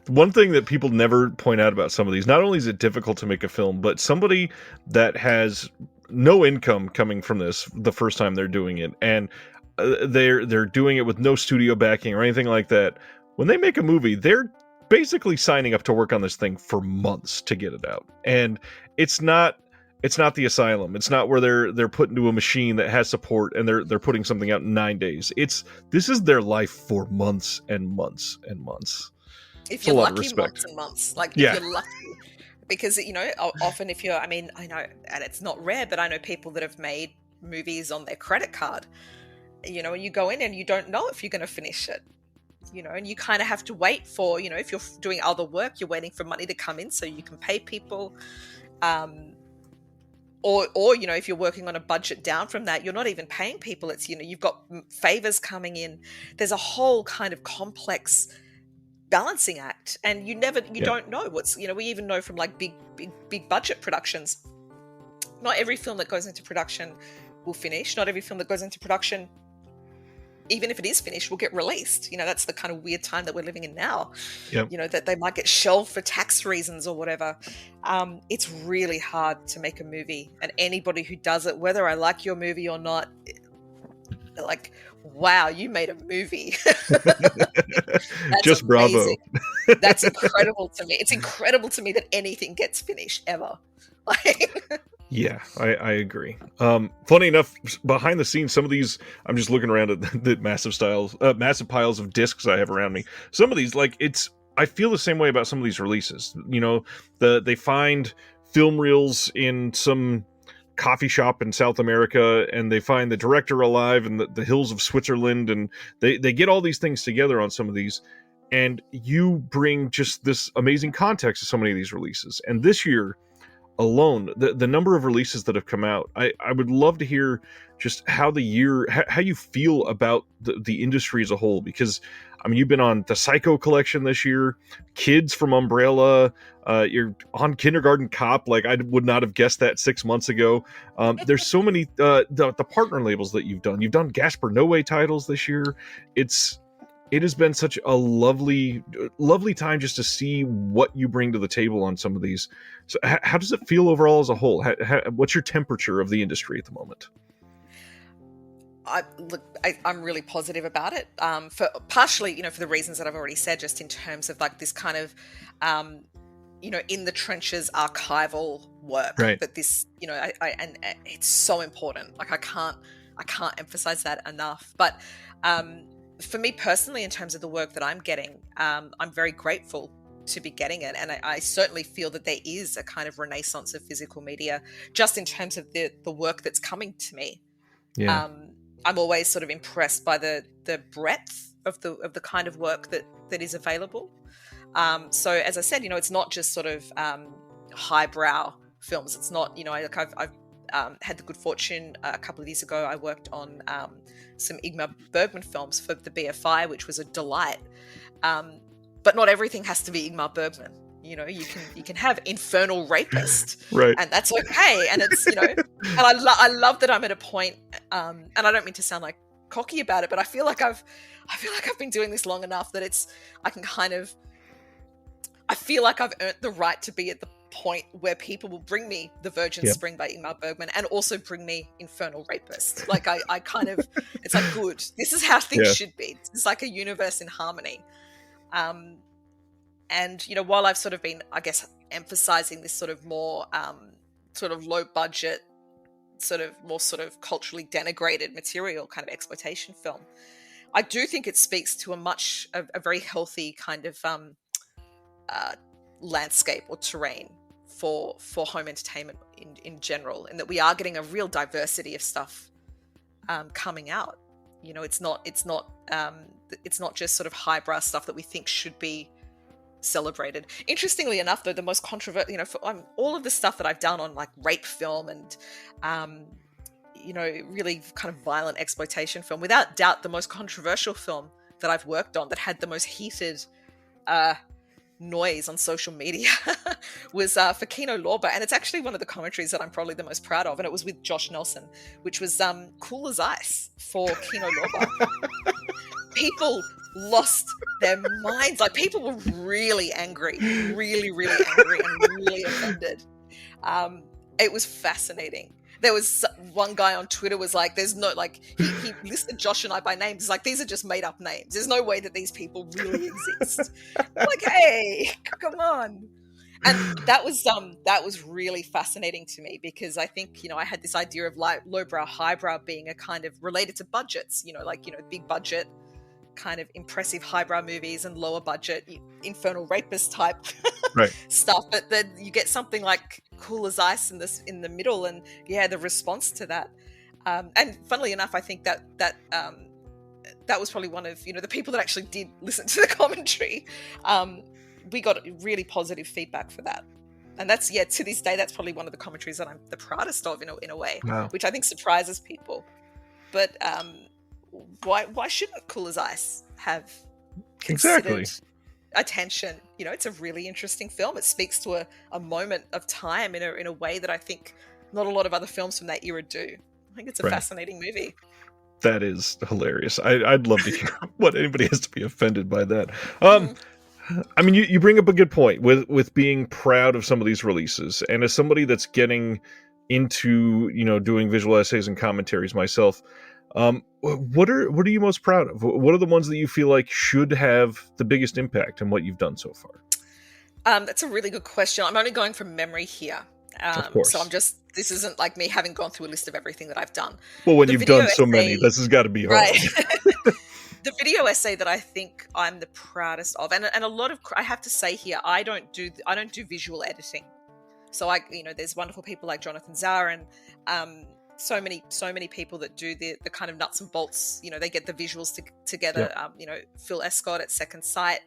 S3: One thing that people never point out about some of these, not only is it difficult to make a film, but somebody that has no income coming from this the first time they're doing it, and they're doing it with no studio backing or anything like that. When they make a movie, they're basically signing up to work on this thing for months to get it out, and it's not the asylum. It's not where they're put into a machine that has support and they're putting something out in 9 days. This is their life for months and months and months.
S4: If you're lucky, months and months. Like,
S3: yeah.
S4: If you're lucky. Because, often if you're, I know, and it's not rare, but I know people that have made movies on their credit card, and you go in and you don't know if you're going to finish it, and you kind of have to wait for, if you're doing other work, you're waiting for money to come in so you can pay people. Or if you're working on a budget down from that, you're not even paying people. It's, you've got favors coming in. There's a whole kind of complex balancing act, and you don't know what's, we even know from like big budget productions, not every film that goes into production will finish. Not every film that goes into production, even if it is finished, will get released. That's the kind of weird time that we're living in now.
S3: Yep.
S4: That they might get shelved for tax reasons or whatever. It's really hard to make a movie, and anybody who does it, whether I like your movie or not, they're like, wow, you made a movie.
S3: Just
S4: amazing.
S3: Bravo.
S4: That's incredible to me. It's incredible to me that anything gets finished ever.
S3: Yeah, I agree. Funny enough, behind the scenes, some of these, I'm just looking around at the massive piles of discs I have around me. Some of these, I feel the same way about some of these releases. They find film reels in some coffee shop in South America, and they find the director alive in the hills of Switzerland, and they get all these things together on some of these, and you bring just this amazing context to so many of these releases. And this year alone, the number of releases that have come out, I would love to hear just how you feel about the industry as a whole, because you've been on the Psycho collection this year, Kids from Umbrella, you're on Kindergarten Cop. Like, I would not have guessed that 6 months ago. There's so many the partner labels that you've done. You've done Gaspar Noé titles this year. It has been such a lovely time just to see what you bring to the table on some of these. So how does it feel overall as a whole? What's your temperature of the industry at the moment?
S4: I'm really positive about it. For partially, for the reasons that I've already said, just in terms of like this kind of, in the trenches archival work.
S3: Right.
S4: But this, and it's so important. Like I can't emphasize that enough. But for me personally, in terms of the work that I'm getting, I'm very grateful to be getting it. And I certainly feel that there is a kind of renaissance of physical media, just in terms of the work that's coming to me.
S3: Yeah.
S4: I'm always sort of impressed by the breadth of the kind of work that is available. So as I said, it's not just sort of highbrow films. It's not, I've had the good fortune a couple of years ago. I worked on some Ingmar Bergman films for the BFI, which was a delight. But not everything has to be Ingmar Bergman. You can have Infernal Rapist,
S3: right?
S4: And that's okay. And it's and I love that I'm at a point, and I don't mean to sound like cocky about it, but I feel like I've been doing this long enough that I feel like I've earned the right to be at the point where people will bring me The Virgin Spring by Ingmar Bergman and also bring me Infernal Rapist. Like I kind of, it's like, good. This is how things should be. It's like a universe in harmony. And, while I've sort of been, I guess, emphasizing this sort of more sort of low budget, more culturally denigrated material, kind of exploitation film, I do think it speaks to a very healthy kind of landscape or terrain for home entertainment in general, and that we are getting a real diversity of stuff coming out. You know, it's not just sort of highbrow stuff that we think should be celebrated. Interestingly enough, though, the most controversial, you know, for all of the stuff that I've done on like rape film and you know, really kind of violent exploitation film, without doubt the most controversial film that I've worked on that had the most heated noise on social media was for Kino Lorber, and it's actually one of the commentaries that I'm probably the most proud of, and it was with Josh Nelson, which was Cool as Ice for Kino Lorber. People lost their minds. Like, people were really angry, really angry and really offended. It was fascinating. There was one guy on Twitter was like, there's no, like, he listed Josh and I by names. He's like, these are just made up names. There's no way that these people really exist. Like, hey, come on. And that was really fascinating to me, because I think, you know, I had this idea of like lowbrow, highbrow being a kind of related to budgets, you know, like, you know, big budget kind of impressive highbrow movies and lower budget infernal rapist type
S3: right.
S4: stuff, but then you get something like Cool as Ice in the middle, and yeah, the response to that, and funnily enough, I think that was probably one of, you know, the people that actually did listen to the commentary. We got really positive feedback for that, and that's, yeah, to this day, that's probably one of the commentaries that I'm the proudest of in a way.
S3: Wow.
S4: Which I think surprises people. But why shouldn't Cool as Ice have considered attention? You know, it's a really interesting film. It speaks to a moment of time in a way that I think not a lot of other films from that era do. I think it's a fascinating movie.
S3: That is hilarious. I'd love to hear what anybody has to be offended by that. I mean, you bring up a good point with being proud of some of these releases, and as somebody that's getting into, you know, doing visual essays and commentaries myself, what are you most proud of? What are the ones that you feel like should have the biggest impact in what you've done so far?
S4: That's a really good question. I'm only going from memory here.
S3: Of course.
S4: So this isn't like me having gone through a list of everything that I've done.
S3: Well, when you've done so many, this has got to be hard.
S4: Right. The video essay that I think I'm the proudest of, and a lot of, I have to say here, I don't do visual editing. So you know, there's wonderful people like Jonathan Zar and so many people that do the kind of nuts and bolts. You know, they get the visuals together.
S3: Yep.
S4: You know, Phil Escott at Second Sight.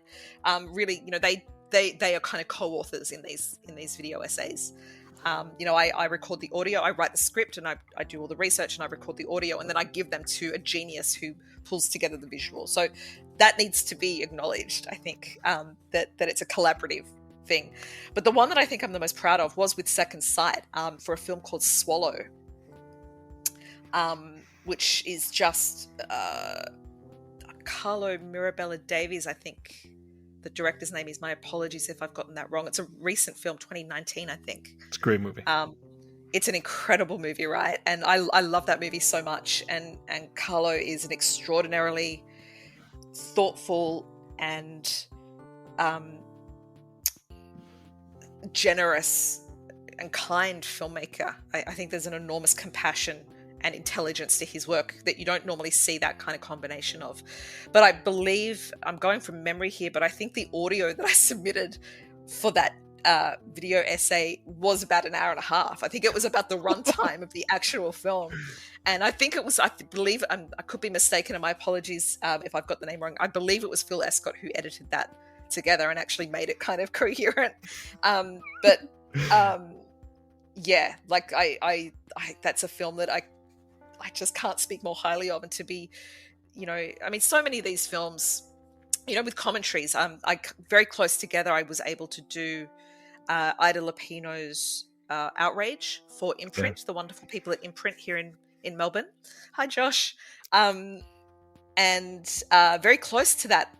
S4: Really, you know, they are kind of co-authors in these video essays. You know, I record the audio, I write the script, and I do all the research, and I record the audio, and then I give them to a genius who pulls together the visual. So that needs to be acknowledged, I think, that it's a collaborative thing. But the one that I think I'm the most proud of was with Second Sight, for a film called Swallow, which is just Carlo Mirabella Davies, I think. The director's name is. My apologies if I've gotten that wrong. It's a recent film, 2019, I think.
S3: It's a great movie.
S4: It's an incredible movie, right? And I love that movie so much. And Carlo is an extraordinarily thoughtful and generous and kind filmmaker. I think there's an enormous compassion and intelligence to his work that you don't normally see that kind of combination of. But I believe, I'm going from memory here, but I think the audio that I submitted for that video essay was about an hour and a half. I think it was about the runtime of the actual film. And I think it was, I believe, I could be mistaken, and my apologies if I've got the name wrong. I believe it was Phil Escott who edited that together and actually made it kind of coherent. Yeah, like I that's a film that I just can't speak more highly of. And to be, you know, I mean, so many of these films, you know, with commentaries, very close together, I was able to do Ida Lupino's Outrage for Imprint, the wonderful people at Imprint here in Melbourne. Hi, Josh. And very close to that,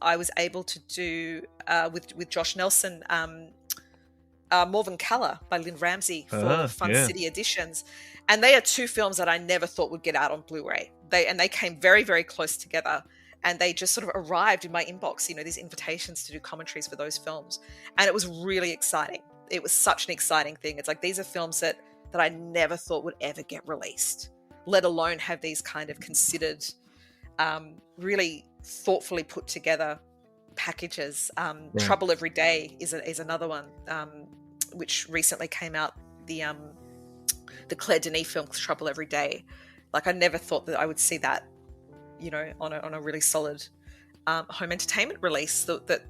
S4: I was able to do with Josh Nelson, Morven Colour by Lynn Ramsey for Fun City Editions. And they are two films that I never thought would get out on Blu-ray. They came very, very close together, and they just sort of arrived in my inbox, you know, these invitations to do commentaries for those films. And it was really exciting. It was such an exciting thing. It's like, these are films that I never thought would ever get released, let alone have these kind of considered, really thoughtfully put together packages. Trouble Every Day is another one. which recently came out, the Claire Denis film Trouble Every Day. Like, I never thought that I would see that, you know, on a really solid home entertainment release that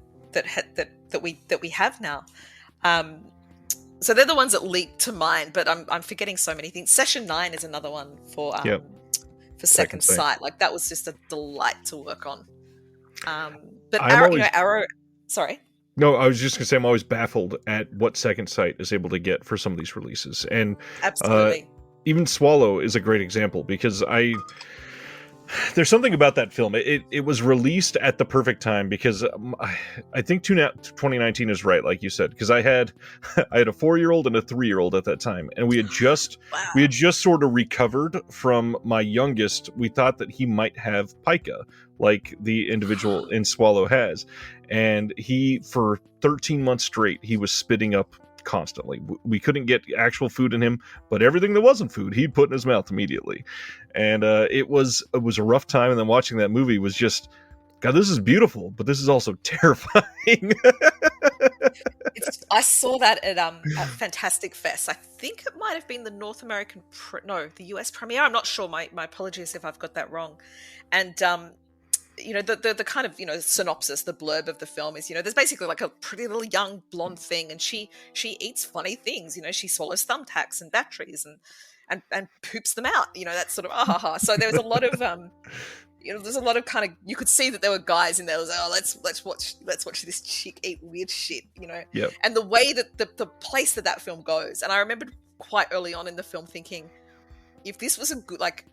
S4: we have now. So they're the ones that leap to mind, but I'm forgetting so many things. Session 9 is another one for Second Sight. Like, that was just a delight to work on. But Arrow. Sorry.
S3: No, I was just going to say I'm always baffled at what Second Sight is able to get for some of these releases, and
S4: absolutely,
S3: even Swallow is a great example, because there's something about that film. It was released at the perfect time, because I think 2019 is right, like you said, because I had a 4-year-old and a 3-year-old at that time, and we had just sort of recovered from my youngest. We thought that he might have pica, like the individual in Swallow has, and he, for 13 months straight, he was spitting up constantly. We couldn't get actual food in him, but everything that wasn't food he'd put in his mouth immediately. And it was a rough time. And then watching that movie was just, God, this is beautiful, but this is also terrifying.
S4: I saw that at Fantastic Fest. I think it might have been the North American the US premiere. I'm not sure. My apologies if I've got that wrong. And you know, the kind of, you know, synopsis, the blurb of the film is, you know, there's basically like a pretty little young blonde thing, and she eats funny things. You know, she swallows thumbtacks and batteries and poops them out. You know, that's sort of So there was a lot of you know, there's a lot of kind of, you could see that there were guys in there who was like, let's watch this chick eat weird shit. You know, and the way that the place that film goes, and I remembered quite early on in the film thinking, if this was a good, like,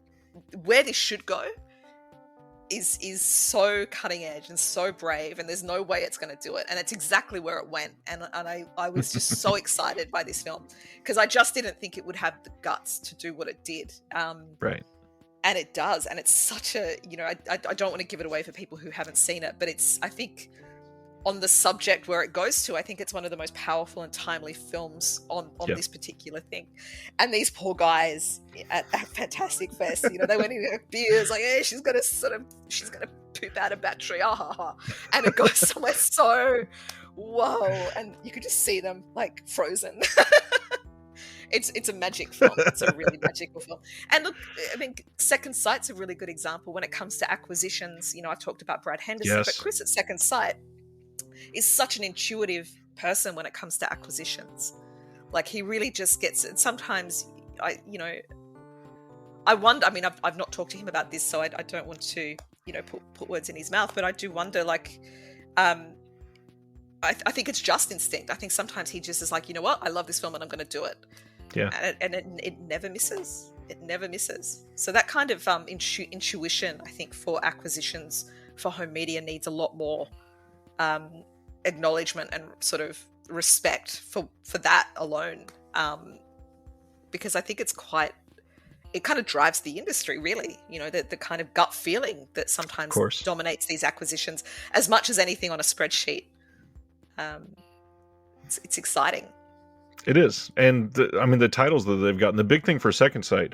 S4: where this should go is so cutting edge and so brave, and there's no way it's going to do it, and it's exactly where it went. And I was just so excited by this film, because I just didn't think it would have the guts to do what it did.
S3: Right.
S4: And it does, and it's such a, you know, I don't want to give it away for people who haven't seen it, but it's, I think, on the subject where it goes to, I think it's one of the most powerful and timely films on this particular thing. And these poor guys at Fantastic Fest, you know, they went in their beers like, hey, she's gonna poop out a battery, and it goes somewhere so whoa, and you could just see them like frozen. It's a magic film. It's a really magical film. And look, I mean, Second Sight's a really good example when it comes to acquisitions. You know, I've talked about Brad Henderson, but Chris at Second Sight is such an intuitive person when it comes to acquisitions. Like, he really just gets it. Sometimes I wonder, I mean, I've not talked to him about this, so I don't want to, you know, put words in his mouth, but I do wonder, like, I think it's just instinct. I think sometimes he just is like, you know what, I love this film and I'm going to do it.
S3: Yeah.
S4: And it never misses. It never misses. So that kind of intuition, I think, for acquisitions for home media needs a lot more acknowledgement and sort of respect for that alone, because I think it kind of drives the industry, really. You know, the kind of gut feeling that sometimes dominates these acquisitions as much as anything on a spreadsheet. It's exciting.
S3: It is. And I mean, the titles that they've gotten, the big thing for Second Sight,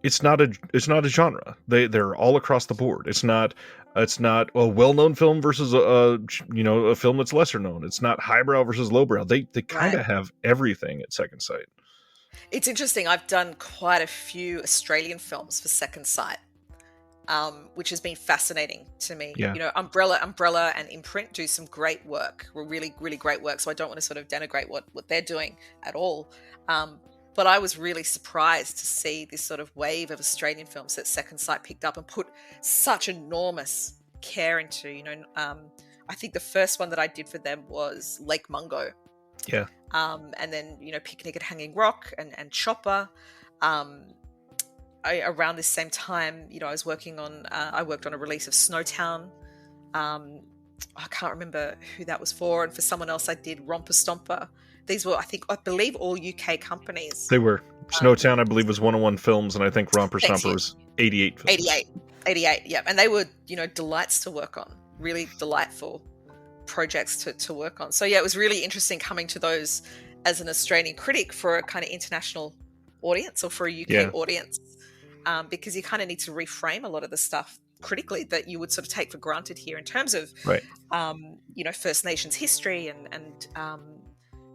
S3: it's not a genre. They're all across the board. It's not a well-known film versus a film that's lesser known. It's not highbrow versus lowbrow. They kind of have everything at Second Sight.
S4: It's interesting. I've done quite a few Australian films for Second Sight, which has been fascinating to me.
S3: Yeah.
S4: You know, Umbrella and Imprint do some great work, really, really great work. So I don't want to sort of denigrate what they're doing at all. But I was really surprised to see this sort of wave of Australian films that Second Sight picked up and put such enormous care into. You know, I think the first one that I did for them was Lake Mungo.
S3: Yeah.
S4: And then, you know, Picnic at Hanging Rock and Chopper. Around this same time, you know, I worked on a release of Snowtown. I can't remember who that was for. And for someone else, I did Romper Stomper. These were, I believe, all UK companies.
S3: They were. Snowtown, I believe, was 101 Films, and I think Romper Stomper was 88 Films.
S4: 88, yeah. And they were, you know, delights to work on. Really delightful projects to work on. So, yeah, it was really interesting coming to those as an Australian critic for a kind of international audience or for a UK audience, because you kind of need to reframe a lot of the stuff critically that you would sort of take for granted here in terms of, you know, First Nations history and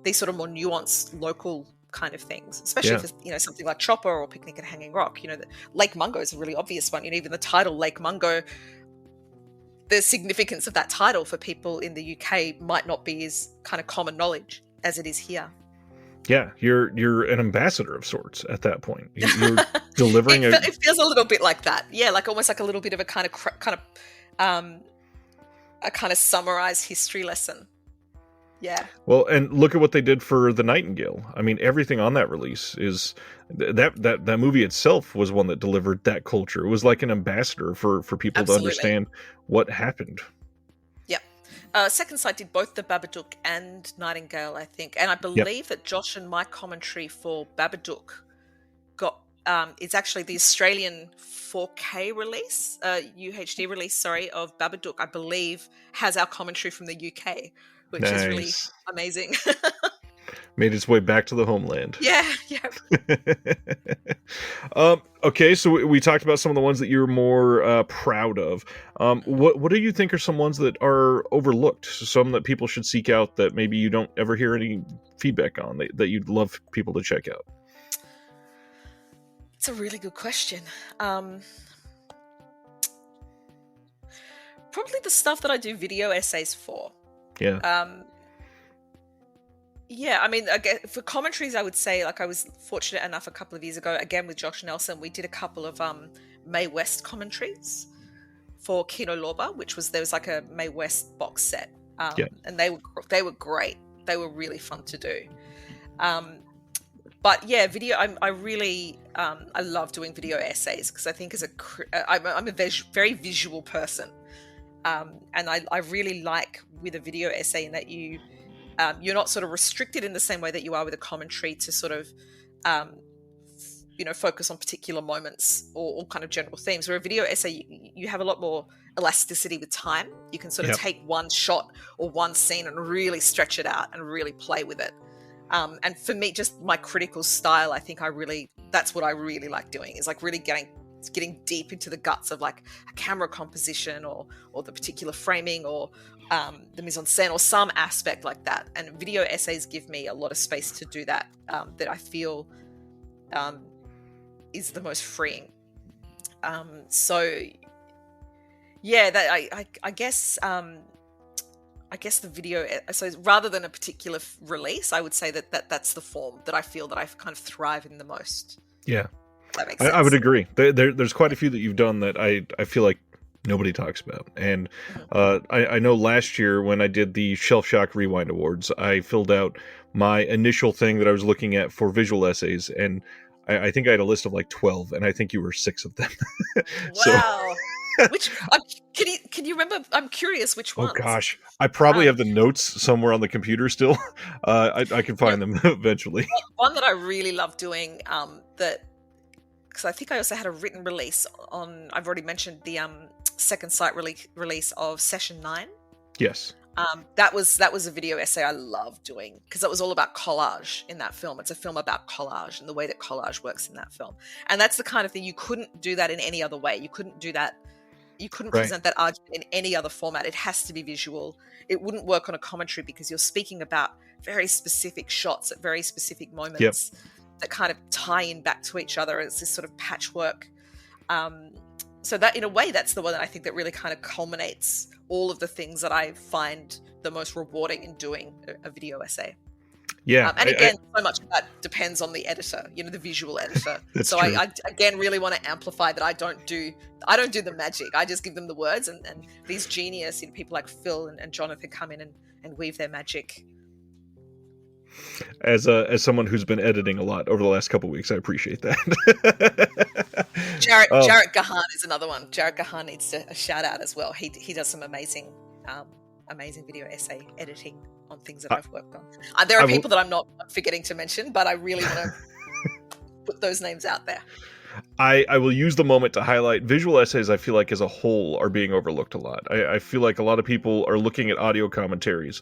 S4: these sort of more nuanced local kind of things, especially for, you know, something like Chopper or Picnic at Hanging Rock. You know, Lake Mungo is a really obvious one. You know, even the title Lake Mungo, the significance of that title for people in the UK might not be as kind of common knowledge as it is here.
S3: Yeah, you're an ambassador of sorts at that point. You're delivering
S4: it feels a little bit like that. Yeah, like almost like a little bit of a kind of summarized history lesson. Yeah.
S3: Well, and look at what they did for The Nightingale. I mean, everything on that release is that movie itself was one that delivered that culture. It was like an ambassador for people to understand what happened.
S4: Second Sight did both the Babadook and Nightingale, I think, and I believe that Josh and my commentary for Babadook is actually the Australian 4K release, UHD release, of Babadook. I believe has our commentary from the UK, which is really amazing.
S3: Made its way back to the homeland.
S4: Yeah.
S3: Okay, so we talked about some of the ones that you're more proud of. What do you think are some ones that are overlooked? Some that people should seek out that maybe you don't ever hear any feedback on that you'd love people to check out?
S4: It's a really good question. Probably the stuff that I do video essays for. Yeah, I mean, for commentaries, I would say, like, I was fortunate enough a couple of years ago, again with Josh Nelson, we did a couple of Mae West commentaries for Kino Lorber, there was like a Mae West box set, and they were great. They were really fun to do. But yeah, video. I really I love doing video essays because I think I'm a very visual person, and I really like with a video essay in that you're not sort of restricted in the same way that you are with a commentary to sort of, focus on particular moments or kind of general themes. Where a video essay, you have a lot more elasticity with time. You can sort of take one shot or one scene and really stretch it out and really play with it. And for me, just my critical style, I think that's what I really like doing, is like really getting deep into the guts of like a camera composition or the particular framing or the mise en scène or some aspect like that. And video essays give me a lot of space to do that, that I feel is the most freeing. So yeah, that I guess the video, so rather than a particular release, I would say that's the form that I feel that I kind of thrive in the most.
S3: Yeah.
S4: That makes sense.
S3: I would agree. There's quite a few that you've done that I feel like nobody talks about. And I know last year when I did the Shelf Shock Rewind Awards, I filled out my initial thing that I was looking at for visual essays, and I think I had a list of like 12, and I think you were 6 of them.
S4: Wow. Which can you remember? I'm curious which ones.
S3: Oh gosh, I probably have the notes somewhere on the computer still. I can find them eventually.
S4: One that I really love doing, because I think I also had a written release on. I've already mentioned the Second Sight release of Session 9.
S3: Yes.
S4: That was a video essay I love doing because it was all about collage in that film. It's a film about collage and the way that collage works in that film. And that's the kind of thing you couldn't do that in any other way. You couldn't do that. You couldn't present that argument in any other format. It has to be visual. It wouldn't work on a commentary because you're speaking about very specific shots at very specific moments that kind of tie in back to each other. It's this sort of patchwork. So that, in a way, that's the one that I think that really kind of culminates all of the things that I find the most rewarding in doing a video essay.
S3: Yeah.
S4: And again, so much of that depends on the editor, the visual editor. So I again really want to amplify that I don't do the magic. I just give them the words, and these genius, people like Phil and Jonathan come in and weave their magic.
S3: As someone who's been editing a lot over the last couple of weeks, I appreciate that.
S4: Jarrett Gahan is another one. Jarrett Gahan needs a shout out as well. He does some amazing video essay editing on things that I've worked on. There are people that I'm not forgetting to mention, but I really want to put those names out there.
S3: I will use the moment to highlight visual essays. I feel like as a whole are being overlooked a lot. I feel like a lot of people are looking at audio commentaries,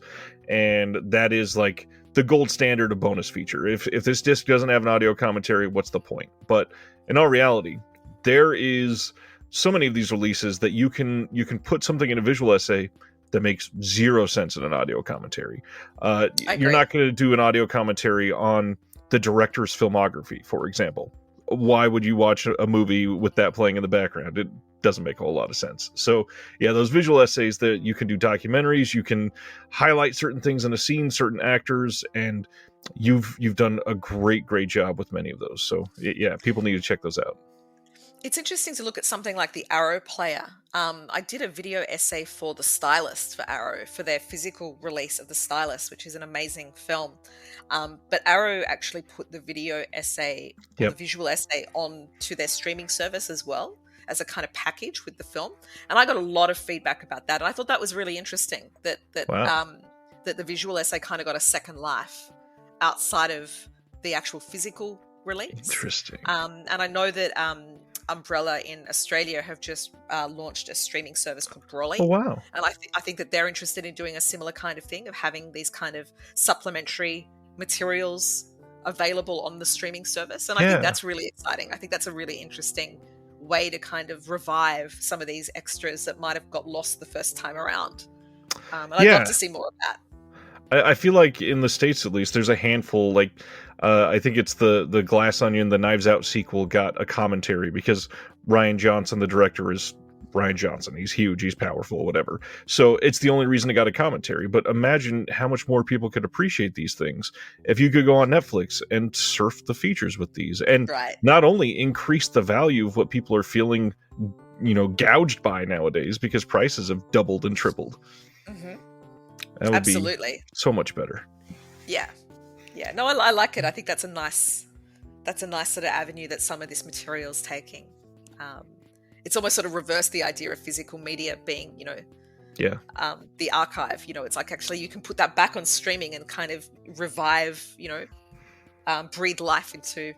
S3: and that is like the gold standard of bonus feature. If this disc doesn't have an audio commentary, what's the point? But in all reality, there is so many of these releases that you can put something in a visual essay that makes zero sense in an audio commentary.
S4: I
S3: You're
S4: agree.
S3: not going to do an audio commentary on the director's filmography, for example. Why would you watch a movie with that playing in the background? It doesn't make a whole lot of sense. So yeah, those visual essays, that you can do documentaries, you can highlight certain things in a scene, certain actors, and you've done a great job with many of those. So yeah, people need to check those out.
S4: It's interesting to look at something like the Arrow player. I did a video essay for The Stylist for Arrow, for their physical release of The Stylist, which is an amazing film. But Arrow actually put the video essay, or
S3: Yep.
S4: the visual essay, on to their streaming service as well, as a kind of package with the film. And I got a lot of feedback about that. And I thought that was really interesting, that
S3: Wow.
S4: that the visual essay kind of got a second life outside of the actual physical release.
S3: Interesting.
S4: And I know that Umbrella in Australia have just launched a streaming service called Broly.
S3: Oh wow.
S4: And I think that they're interested in doing a similar kind of thing, of having these kind of supplementary materials available on the streaming service. And I
S3: Yeah.
S4: think that's really exciting. I think that's a really interesting way to kind of revive some of these extras that might have got lost the first time around. And I'd
S3: Yeah.
S4: love to see more of that.
S3: I feel like in the States, at least, there's a handful, like I think it's the Glass Onion, the Knives Out sequel got a commentary, because Rian Johnson, the director, is Rian Johnson. He's huge, he's powerful, whatever. So it's the only reason it got a commentary. But imagine how much more people could appreciate these things if you could go on Netflix and surf the features with these, and
S4: Right.
S3: not only increase the value of what people are feeling, gouged by nowadays, because prices have doubled and tripled.
S4: Mm-hmm.
S3: That would
S4: Absolutely.
S3: be so much better.
S4: Yeah. No, I like it. I think that's a nice sort of avenue that some of this material is taking. It's almost sort of reversed the idea of physical media being,
S3: Yeah.
S4: The archive. It's like, actually you can put that back on streaming and kind of revive, breathe life into,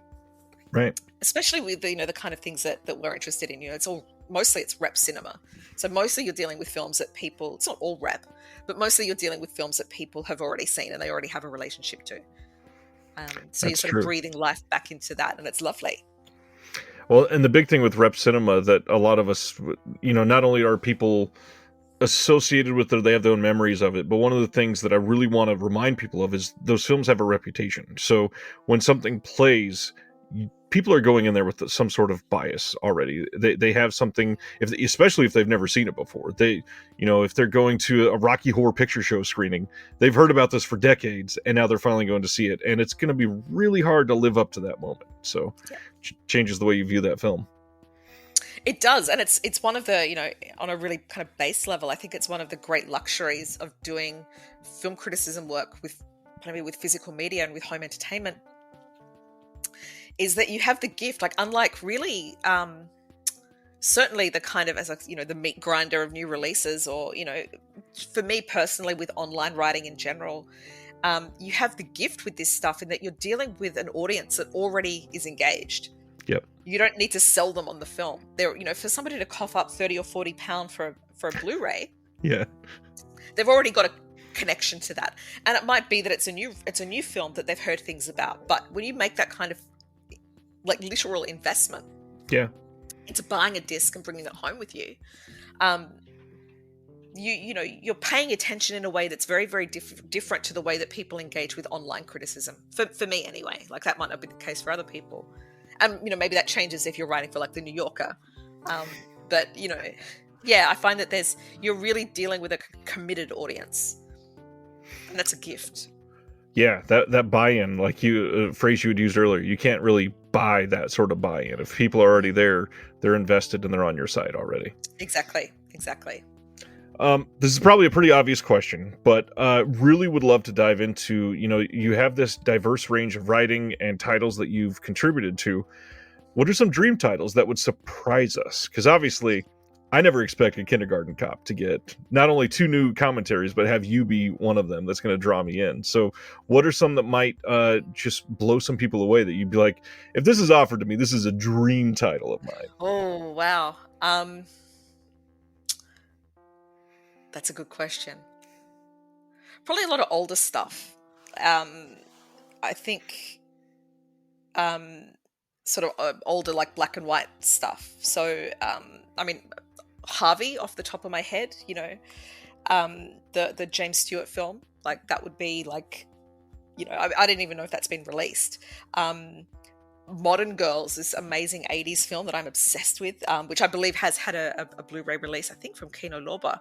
S3: Right.
S4: especially with the kind of things that we're interested in. It's mostly rep cinema. So mostly you're dealing with films that people, it's not all rep, but mostly you're dealing with films that people have already seen and they already have a relationship to. So you're
S3: That's
S4: sort
S3: true.
S4: of breathing life back into that, and it's lovely.
S3: Well, and the big thing with rep cinema that a lot of us, not only are people associated with it, they have their own memories of it, but one of the things that I really want to remind people of is those films have a reputation. So when something plays, people are going in there with some sort of bias already. They have something, especially if they've never seen it before. If they're going to a Rocky Horror Picture Show screening, they've heard about this for decades, and now they're finally going to see it, and it's going to be really hard to live up to that moment. So, changes the way you view that film.
S4: It does, and it's one of the, on a really kind of base level, I think it's one of the great luxuries of doing film criticism work with physical media and with home entertainment, is that you have the gift, like, unlike really certainly the kind of, as the meat grinder of new releases, or for me personally with online writing in general, you have the gift with this stuff in that you're dealing with an audience that already is engaged.
S3: Yep.
S4: You don't need to sell them on the film. They're, for somebody to cough up £30 or £40 for a Blu-ray,
S3: Yeah.
S4: they've already got a connection to that. And it might be that it's a new film that they've heard things about. But when you make that kind of like literal investment,
S3: Yeah.
S4: into buying a disc and bringing it home with you, you're paying attention in a way that's very, very different to the way that people engage with online criticism. For me, anyway. Like, that might not be the case for other people, and maybe that changes if you're writing for like the New Yorker. But I find that you're really dealing with a committed audience, and that's a gift.
S3: Yeah, that buy-in, like a phrase you had used earlier, you can't really buy that sort of buy-in. If people are already there, they're invested and they're on your side already.
S4: Exactly.
S3: This is probably a pretty obvious question, but really would love to dive into, you have this diverse range of writing and titles that you've contributed to. What are some dream titles that would surprise us? Because obviously, I never expected Kindergarten Cop to get not only 2 new commentaries, but have you be one of them that's going to draw me in. So what are some that might just blow some people away that you'd be like, if this is offered to me, this is a dream title of mine?
S4: Oh, wow. That's a good question. Probably a lot of older stuff. I think sort of older, like black and white stuff. So, Harvey off the top of my head, the James Stewart film. Like that would be like, you know, I didn't even know if that's been released. Modern Girls, this amazing 80s film that I'm obsessed with, which I believe has had a Blu-ray release, I think, from Kino Lorber.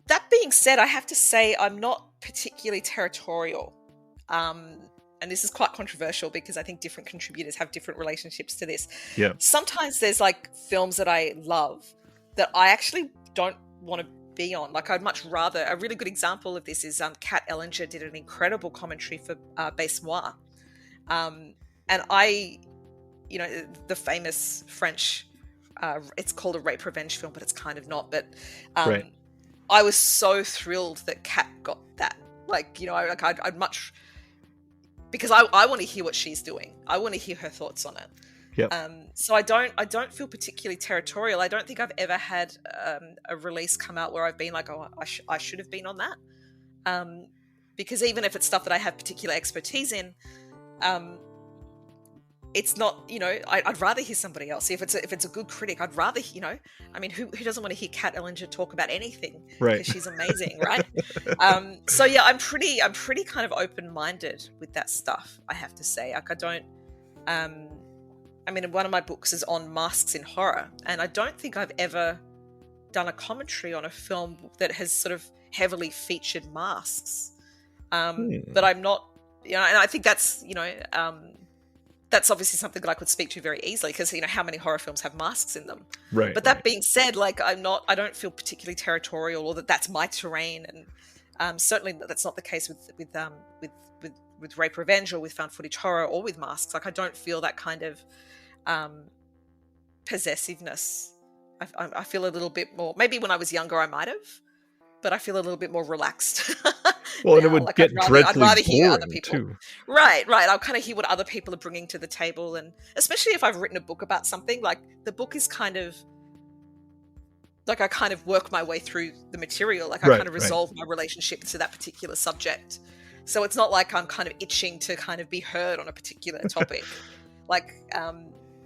S4: That being said, I have to say I'm not particularly territorial. And this is quite controversial because I think different contributors have different relationships to this.
S3: Yeah.
S4: Sometimes there's like films that I love that I actually don't want to be on. Like I'd much rather, a really good example of this is Kat Ellinger did an incredible commentary for Base Moi. And I, you know, the famous French, it's called a rape revenge film, but it's kind of not. But
S3: Right.
S4: I was so thrilled that Kat got that. Like, you know, I'd much, because I want to hear what she's doing. I want to hear her thoughts on it.
S3: Yep.
S4: So I don't feel particularly territorial. I don't think I've ever had a release come out where I've been like, oh, I should have been on that. Because even if it's stuff that I have particular expertise in, it's not, you know, I'd rather hear somebody else. If it's a good critic, I'd rather, you know, I mean, who doesn't want to hear Kat Ellinger talk about anything?
S3: Right.
S4: Because she's amazing, right? So yeah, I'm pretty kind of open-minded with that stuff, I have to say. Like I don't, I mean, one of my books is on masks in horror, and I don't think I've ever done a commentary on a film that has sort of heavily featured masks. But I'm not, you know, and I think that's, you know, that's obviously something that I could speak to very easily because, you know, how many horror films have masks in them?
S3: Right.
S4: But that being said, like I don't feel particularly territorial or that's my terrain. And certainly that's not the case with Rape Revenge or with found footage horror or with masks. Like I don't feel that kind of possessiveness. I feel a little bit more, maybe when I was younger I might have, but I feel a little bit more relaxed.
S3: Well, and
S4: now.
S3: it would
S4: like,
S3: get dreadfully
S4: I'd rather hear other
S3: boring
S4: people.
S3: too.
S4: Right. I'll kind of hear what other people are bringing to the table, and especially if I've written a book about something, like the book is kind of like I kind of work my way through the material. Like I kind of resolve my relationship to that particular subject. So it's not like I'm kind of itching to kind of be heard on a particular topic. Like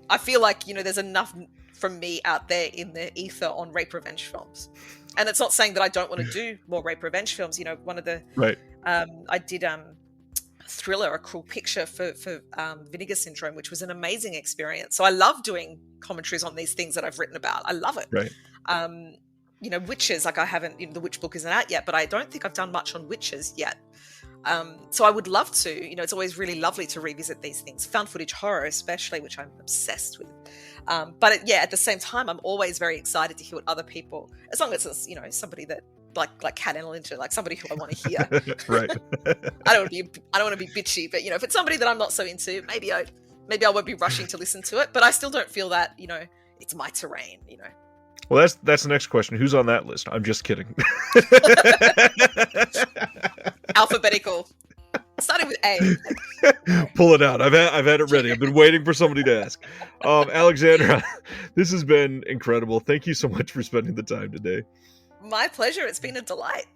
S4: I feel like, you know, there's enough from me out there in the ether on rape revenge films. And it's not saying that I don't want to do more rape revenge films. You know, one of the I did Thriller, A Cruel Picture for Vinegar Syndrome, which was an amazing experience. So I love doing commentaries on these things that I've written about. I love it.
S3: Right.
S4: You know, witches, like I haven't, you know, the witch book isn't out yet, but I don't think I've done much on witches yet. So I would love to, you know, it's always really lovely to revisit these things, found footage horror especially, which I'm obsessed with. But at the same time, I'm always very excited to hear what other people, as long as it's, you know, somebody that like Kat Ellinger, like somebody who I want to hear.
S3: Right.
S4: I don't want to be bitchy, but you know, if it's somebody that I'm not so into, maybe I won't be rushing to listen to it, but I still don't feel that, you know, it's my terrain, you know.
S3: Well, that's the next question. Who's on that list? I'm just kidding.
S4: Alphabetical. Starting with A.
S3: Pull it out. I've had it ready. I've been waiting for somebody to ask. Alexandra, this has been incredible. Thank you so much for spending the time today.
S4: My pleasure. It's been a delight.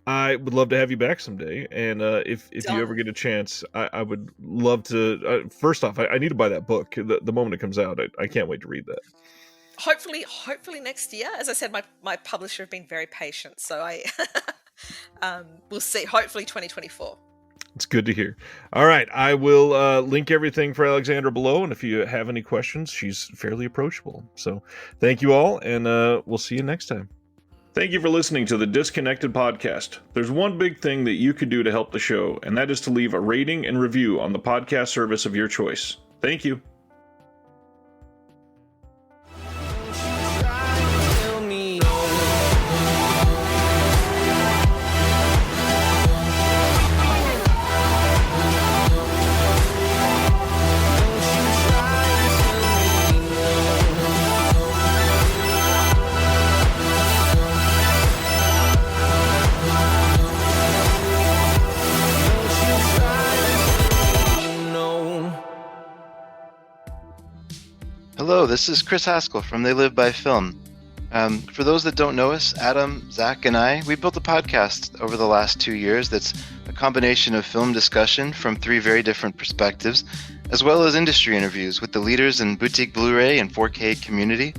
S3: I would love to have you back someday. And if you ever get a chance, I would love to. First off, I need to buy that book the moment it comes out. I can't wait to read that.
S4: Hopefully next year. As I said, my publisher have been very patient, so I we'll see. Hopefully 2024.
S3: It's good to hear. All right, I will link everything for Alexandra below, and if you have any questions, she's fairly approachable. So thank you all, and we'll see you next time. Thank you for listening to the Disconnected Podcast. There's one big thing that you could do to help the show, and that is to leave a rating and review on the podcast service of your choice. Thank you.
S5: Hello, this is Chris Haskell from They Live by Film. For those that don't know us, Adam, Zach, and I, we built a podcast over the last 2 years that's a combination of film discussion from 3 very different perspectives, as well as industry interviews with the leaders in boutique Blu-ray and 4K community.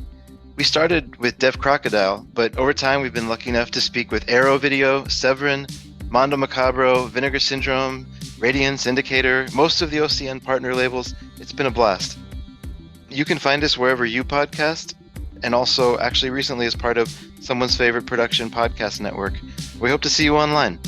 S5: We started with Dev Crocodile, but over time we've been lucky enough to speak with Arrow Video, Severin, Mondo Macabro, Vinegar Syndrome, Radiance, Indicator, most of the OCN partner labels. It's been a blast. You can find us wherever you podcast, and also actually recently as part of Someone's Favorite Production Podcast Network. We hope to see you online.